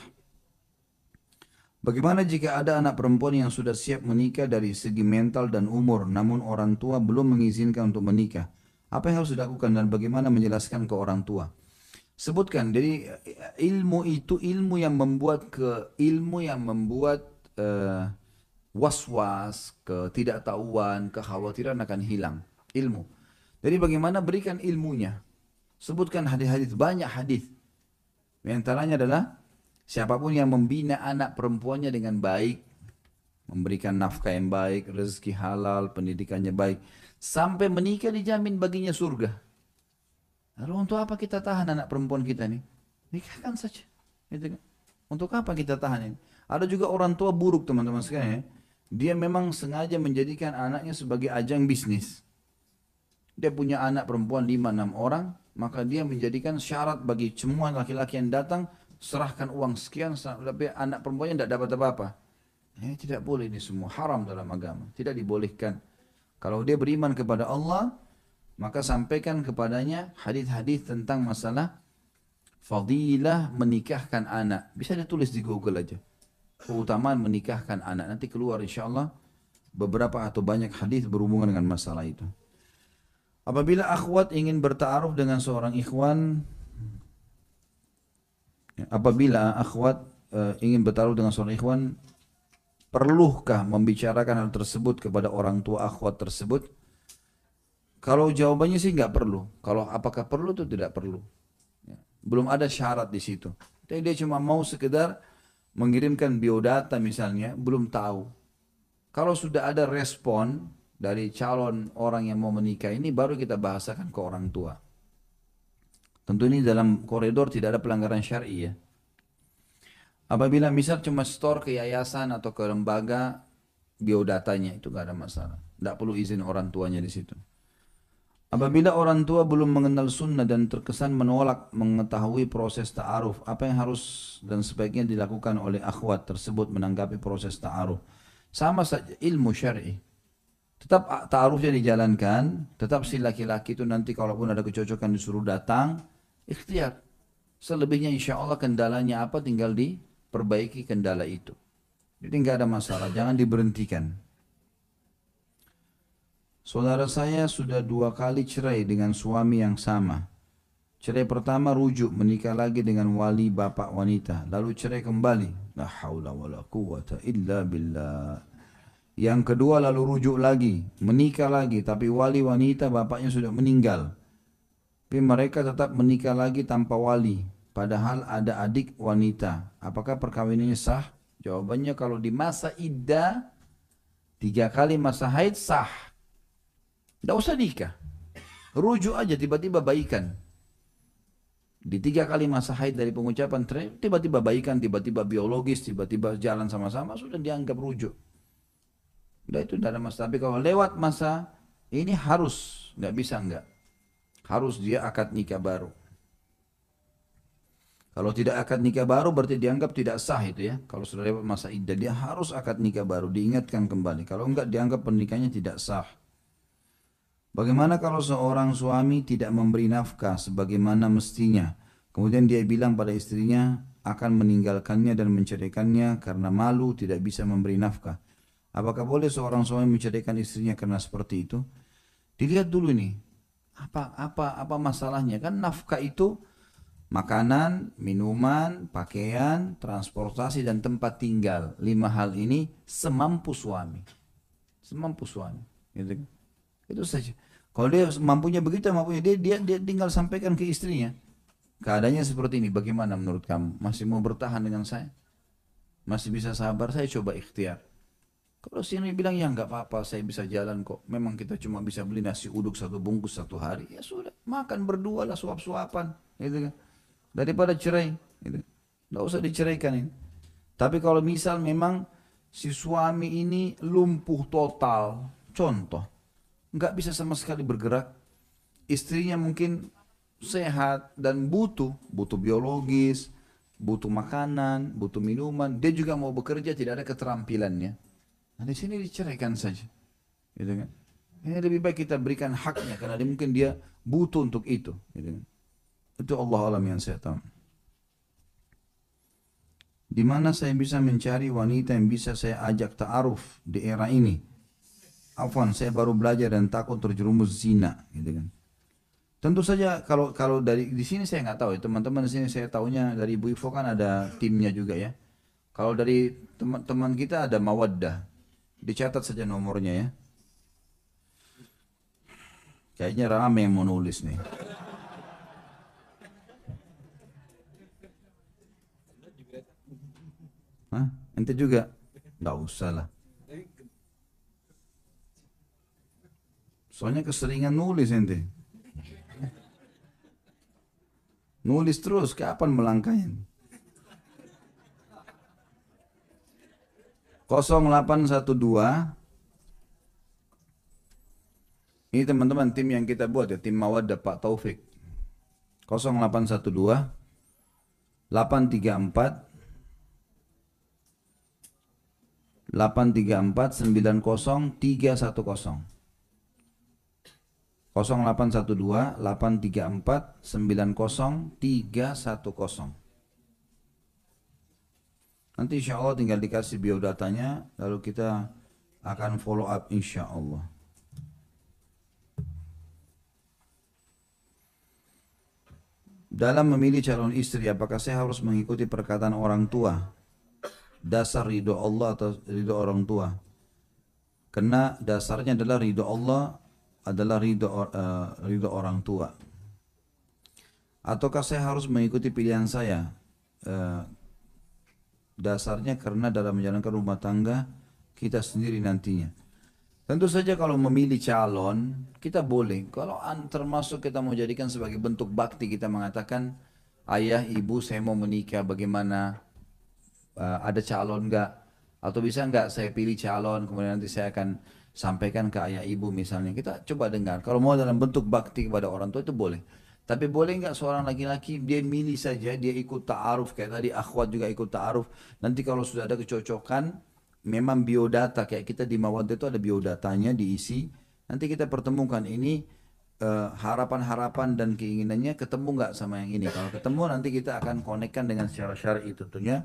A: Bagaimana jika ada anak perempuan yang sudah siap menikah dari segi mental dan umur, namun orang tua belum mengizinkan untuk menikah? Apa yang harus dilakukan dan bagaimana menjelaskan ke orang tua? Sebutkan, jadi ilmu itu ilmu yang membuat was-was, ketidaktahuan, kekhawatiran akan hilang. Ilmu. Jadi bagaimana berikan ilmunya? Sebutkan hadis-hadis, banyak hadis. Di antaranya adalah siapapun yang membina anak perempuannya dengan baik, memberikan nafkah yang baik, rezeki halal, pendidikannya baik, sampai menikah dijamin baginya surga. Lalu untuk apa kita tahan anak perempuan kita nih? Nikahkan saja. Gitu kan? Untuk apa kita tahan ini? Ada juga orang tua buruk teman-teman sekalian ya. Dia memang sengaja menjadikan anaknya sebagai ajang bisnis. Dia punya anak perempuan 5-6 orang, maka dia menjadikan syarat bagi semua laki-laki yang datang, serahkan uang sekian, tapi anak perempuannya tidak dapat apa-apa. Ini tidak boleh, ini semua haram dalam agama. Tidak dibolehkan. Kalau dia beriman kepada Allah, maka sampaikan kepadanya hadis-hadis tentang masalah fadilah menikahkan anak. Bisa ditulis di Google aja. Keutamaan menikahkan anak. Nanti keluar insya Allah beberapa atau banyak hadis berhubungan dengan masalah itu. Apabila akhwat ingin bertaaruf dengan seorang ikhwan, ingin bertaruh dengan seorang ikhwan, perlukah membicarakan hal tersebut kepada orang tua akhwat tersebut? Kalau jawabannya sih nggak perlu. Kalau apakah perlu itu tidak perlu. Ya. Belum ada syarat di situ. Tapi dia cuma mau sekedar mengirimkan biodata misalnya, belum tahu. Kalau sudah ada respon dari calon orang yang mau menikah ini, baru kita bahasakan ke orang tua. Tentu ini dalam koridor tidak ada pelanggaran syar'i ya. Apabila misal cuma store ke yayasan atau ke lembaga biodatanya, itu nggak ada masalah. Tidak perlu izin orang tuanya di situ. Apabila orang tua belum mengenal sunnah dan terkesan menolak mengetahui proses ta'aruf, apa yang harus dan sebaiknya dilakukan oleh akhwat tersebut menanggapi proses ta'aruf? Sama saja ilmu syar'i. Tetap ta'arufnya dijalankan, tetap si laki-laki itu nanti kalaupun ada kecocokan disuruh datang, ikhtiar. Selebihnya insya Allah kendalanya apa tinggal diperbaiki kendala itu. Jadi nggak ada masalah, jangan diberhentikan. Saudara saya sudah 2 kali cerai dengan suami yang sama. Cerai pertama rujuk, menikah lagi dengan wali bapak wanita, lalu cerai kembali. La haula wala quwata illa billah. Yang kedua lalu rujuk lagi, menikah lagi, tapi wali wanita bapaknya sudah meninggal. Tapi mereka tetap menikah lagi tanpa wali. padahal ada adik wanita. Apakah perkawinannya sah? Jawabannya kalau di masa iddah 3 kali masa haid sah. Tidak usah nikah. Rujuk aja tiba-tiba baikan. Di 3 kali masa haid dari pengucapan tiba-tiba baikan, tiba-tiba biologis, tiba-tiba jalan sama-sama, sudah dianggap rujuk. Udah itu tidak ada masalah. Tapi kalau lewat masa ini harus, nggak bisa nggak. Harus dia akad nikah baru. Kalau tidak akad nikah baru berarti dianggap tidak sah itu ya. Kalau sudah lewat masa iddah dia harus akad nikah baru, diingatkan kembali. Kalau enggak dianggap pernikahannya tidak sah. Bagaimana kalau seorang suami tidak memberi nafkah sebagaimana mestinya? Kemudian dia bilang pada istrinya akan meninggalkannya dan menceraikannya karena malu tidak bisa memberi nafkah. Apakah boleh seorang suami menceraikan istrinya karena seperti itu? Dilihat dulu nih, apa masalahnya? Kan nafkah itu makanan, minuman, pakaian, transportasi dan tempat tinggal. 5 hal ini semampu suami. Semampu suami. Gitu. Itu saja. Kalau dia mampunya begitu, dia tinggal sampaikan ke istrinya. Keadaannya seperti ini, bagaimana menurut kamu? Masih mau bertahan dengan saya? Masih bisa sabar? Saya coba ikhtiar. Kalau sini bilang ya nggak apa-apa, saya bisa jalan kok. Memang kita cuma bisa beli nasi uduk 1 bungkus 1 hari. Ya sudah, makan berdua lah suap-suapan, gitu kan. Daripada cerai, gitu. Nggak usah diceraikan ini. Tapi kalau misal memang si suami ini lumpuh total, contoh, nggak bisa sama sekali bergerak, istrinya mungkin sehat dan butuh biologis, butuh makanan, butuh minuman, dia juga mau bekerja tidak ada keterampilannya. Nah di sini diceraikan saja, gitu kan? Ini lebih baik kita berikan haknya karena mungkin dia butuh untuk itu, gitu kan? Itu Allah alam yang saya tahu. Di mana saya bisa mencari wanita yang bisa saya ajak ta'aruf di era ini? Afwan, saya baru belajar dan takut terjerumus zina, gitu kan? Tentu saja kalau dari di sini saya nggak tahu ya, teman-teman di sini saya tahunya dari Ibu Ifo kan ada timnya juga ya. Kalau dari teman-teman kita ada Mawaddah, dicatat saja nomornya ya. Kayaknya ramai yang mau nulis nih. Hah? Ente juga? Nggak usah lah. Soalnya keseringan nulis ente. Nulis terus, kapan melangkahnya? 0812. Ini teman-teman tim yang kita buat ya, tim Mawaddah Pak Taufik. 0812 834 90310. 0812 834 90310. Nanti insya Allah tinggal dikasih biodatanya, lalu kita akan follow up insya Allah. Dalam memilih calon istri, apakah saya harus mengikuti perkataan orang tua? Dasar ridho Allah atau ridho orang tua? Karena dasarnya adalah ridho Allah adalah ridho orang tua. Ataukah saya harus mengikuti pilihan saya? Dasarnya karena dalam menjalankan rumah tangga kita sendiri nantinya. Tentu saja kalau memilih calon kita boleh. Kalau termasuk kita mau jadikan sebagai bentuk bakti, kita mengatakan ayah ibu saya mau menikah, bagaimana, ada calon nggak? Atau bisa nggak saya pilih calon kemudian nanti saya akan sampaikan ke ayah ibu misalnya. Kita coba dengar. Kalau mau dalam bentuk bakti kepada orang tua itu boleh. Tapi boleh nggak seorang laki-laki dia milih saja, dia ikut ta'aruf kayak tadi akhwat juga ikut ta'aruf. Nanti kalau sudah ada kecocokan, memang biodata kayak kita di Mawaddah itu ada biodatanya diisi. Nanti kita pertemukan ini harapan-harapan dan keinginannya ketemu nggak sama yang ini. Kalau ketemu nanti kita akan konekkan dengan secara syar'i tentunya.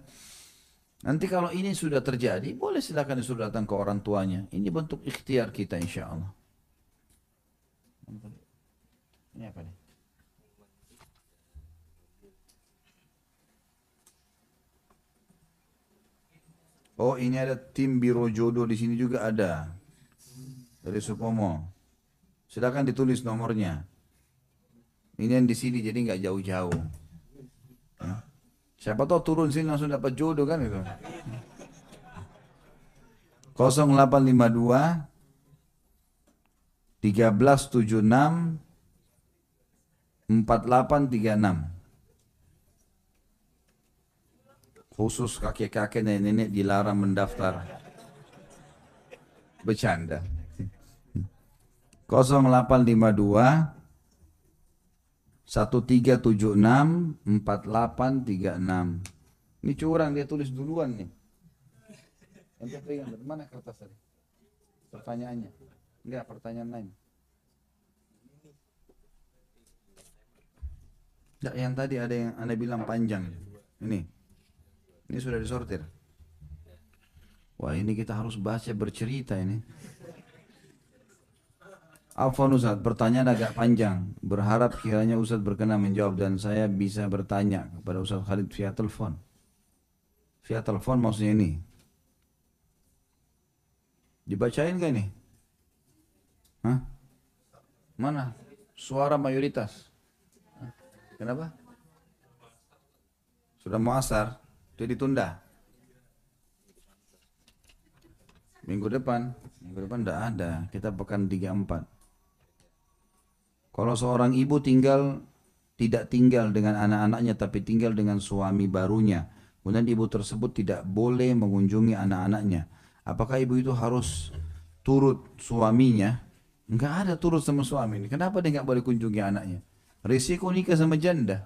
A: Nanti kalau ini sudah terjadi, boleh silakan disuruh datang ke orang tuanya. Ini bentuk ikhtiar kita insya Allah. Ini apa nih? Oh ini ada tim Biro Jodoh di sini juga ada dari Supomo. Silakan ditulis nomornya. Ini yang di sini jadi nggak jauh-jauh. Siapa tahu turun sini langsung dapat jodoh kan itu. 0852 1376 4836. Khusus kakek-kakek nenek-nenek dilarang mendaftar. Bercanda. 0852 1376 4836. Ini curang, dia tulis duluan nih. Ente pegang, mana kertas tadi? Pertanyaannya. Enggak, pertanyaan lain. Enggak, yang tadi ada yang Anda bilang panjang. Ini sudah disortir. Wah, ini kita harus baca bercerita ini. Afwan Ustaz, pertanyaan agak panjang. Berharap kiranya Ustaz berkenan menjawab dan saya bisa bertanya kepada Ustaz Khalid via telepon. Via telepon maksudnya ini. Dibacain gak ini? Hah? Mana? Suara mayoritas. Hah? Kenapa? Sudah mau asar, itu ditunda. Minggu depan tidak ada. Kita pekan 34. Kalau seorang ibu tidak tinggal dengan anak-anaknya tapi tinggal dengan suami barunya, kemudian ibu tersebut tidak boleh mengunjungi anak-anaknya, apakah ibu itu harus turut suaminya? Enggak ada turut sama suami ini. Kenapa dia enggak boleh kunjungi anaknya? Risiko nikah sama janda.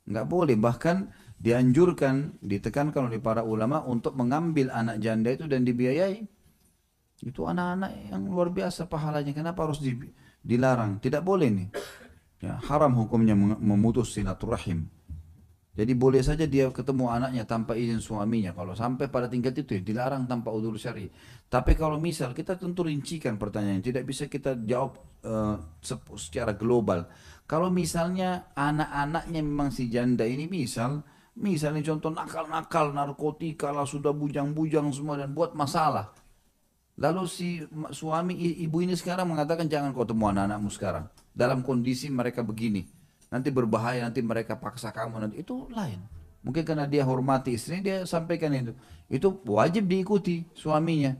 A: Enggak boleh, bahkan dianjurkan, ditekankan oleh para ulama untuk mengambil anak janda itu dan dibiayai. Itu anak-anak yang luar biasa pahalanya. Kenapa harus dilarang? Tidak boleh nih. Ya, haram hukumnya memutus silaturahim. Jadi boleh saja dia ketemu anaknya tanpa izin suaminya. Kalau sampai pada tingkat itu ya, dilarang tanpa udzur syar'i. Tapi kalau misal kita tentu rincikan pertanyaan, tidak bisa kita jawab secara global. Kalau misalnya anak-anaknya memang si janda ini misalnya contoh nakal-nakal, narkotika lah, sudah bujang-bujang semua dan buat masalah. Lalu si suami ibu ini sekarang mengatakan jangan kau temu anak-anakmu sekarang. Dalam kondisi mereka begini. Nanti berbahaya, nanti mereka paksa kamu. Nanti itu lain. Mungkin karena dia hormati istrinya, dia sampaikan itu. Itu wajib diikuti suaminya.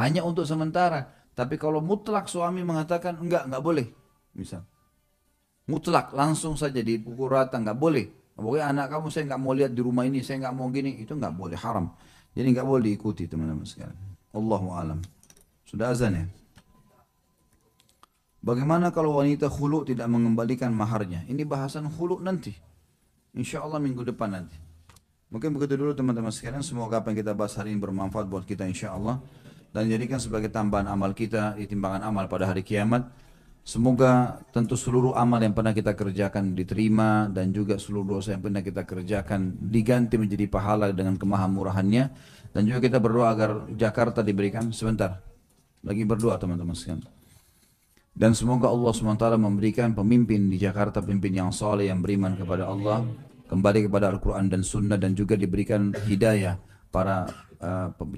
A: Hanya untuk sementara. Tapi kalau mutlak suami mengatakan enggak boleh. Misal. Mutlak, langsung saja dipukul rata, enggak boleh. Pokoknya anak kamu saya enggak mau lihat di rumah ini, saya enggak mau gini. Itu enggak boleh, haram. Jadi enggak boleh diikuti teman-teman sekalian. Allahu alam. Sudah azan ya? Bagaimana kalau wanita khulu tidak mengembalikan maharnya? Ini bahasan khulu nanti. Insya Allah minggu depan nanti. Mungkin begitu dulu teman-teman sekalian. Semoga apa yang kita bahas hari ini bermanfaat buat kita insya Allah. Dan jadikan sebagai tambahan amal kita di timbangan amal pada hari kiamat. Semoga tentu seluruh amal yang pernah kita kerjakan diterima. Dan juga seluruh dosa yang pernah kita kerjakan diganti menjadi pahala dengan kemahamurahannya. Dan juga kita berdoa agar Jakarta diberikan, sebentar, lagi berdoa teman-teman sekalian. Dan semoga Allah SWT memberikan pemimpin di Jakarta, pemimpin yang saleh, yang beriman kepada Allah, kembali kepada Al-Quran dan Sunnah, dan juga diberikan hidayah para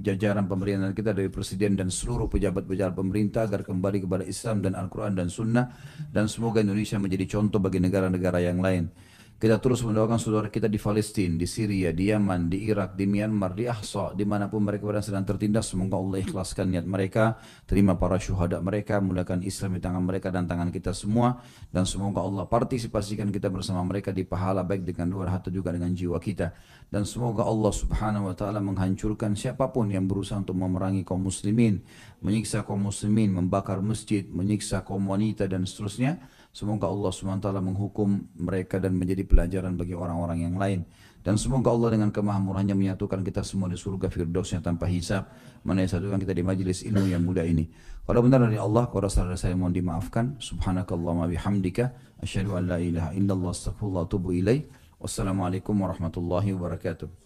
A: jajaran pemerintahan kita dari Presiden dan seluruh pejabat-pejabat pemerintah agar kembali kepada Islam dan Al-Quran dan Sunnah. Dan semoga Indonesia menjadi contoh bagi negara-negara yang lain. Kita terus mendoakan saudara kita di Palestina, di Syria, di Yaman, di Irak, di Myanmar, di Ahsa, dimanapun mereka berada sedang tertindas. Semoga Allah ikhlaskan niat mereka, terima para syuhada mereka, mulakan Islam di tangan mereka dan tangan kita semua. Dan semoga Allah partisipasikan kita bersama mereka di pahala baik dengan luar hati juga dengan jiwa kita. Dan semoga Allah subhanahu wa ta'ala menghancurkan siapapun yang berusaha untuk memerangi kaum muslimin, menyiksa kaum muslimin, membakar masjid, menyiksa kaum wanita dan seterusnya. Semoga Allah SWT menghukum mereka dan menjadi pelajaran bagi orang-orang yang lain. Dan semoga Allah dengan kemahamurahnya menyatukan kita semua di surga firdausnya tanpa hisab. Menyatukan kita di majlis ilmu yang mulia ini. Kalau benar dari Allah, kalau salah saya mohon dimaafkan. Subhanakallahumma bihamdika. Asyhadu an la ilaha illallah astaghfirullah wa atubu ilaih. Wassalamualaikum warahmatullahi wabarakatuh.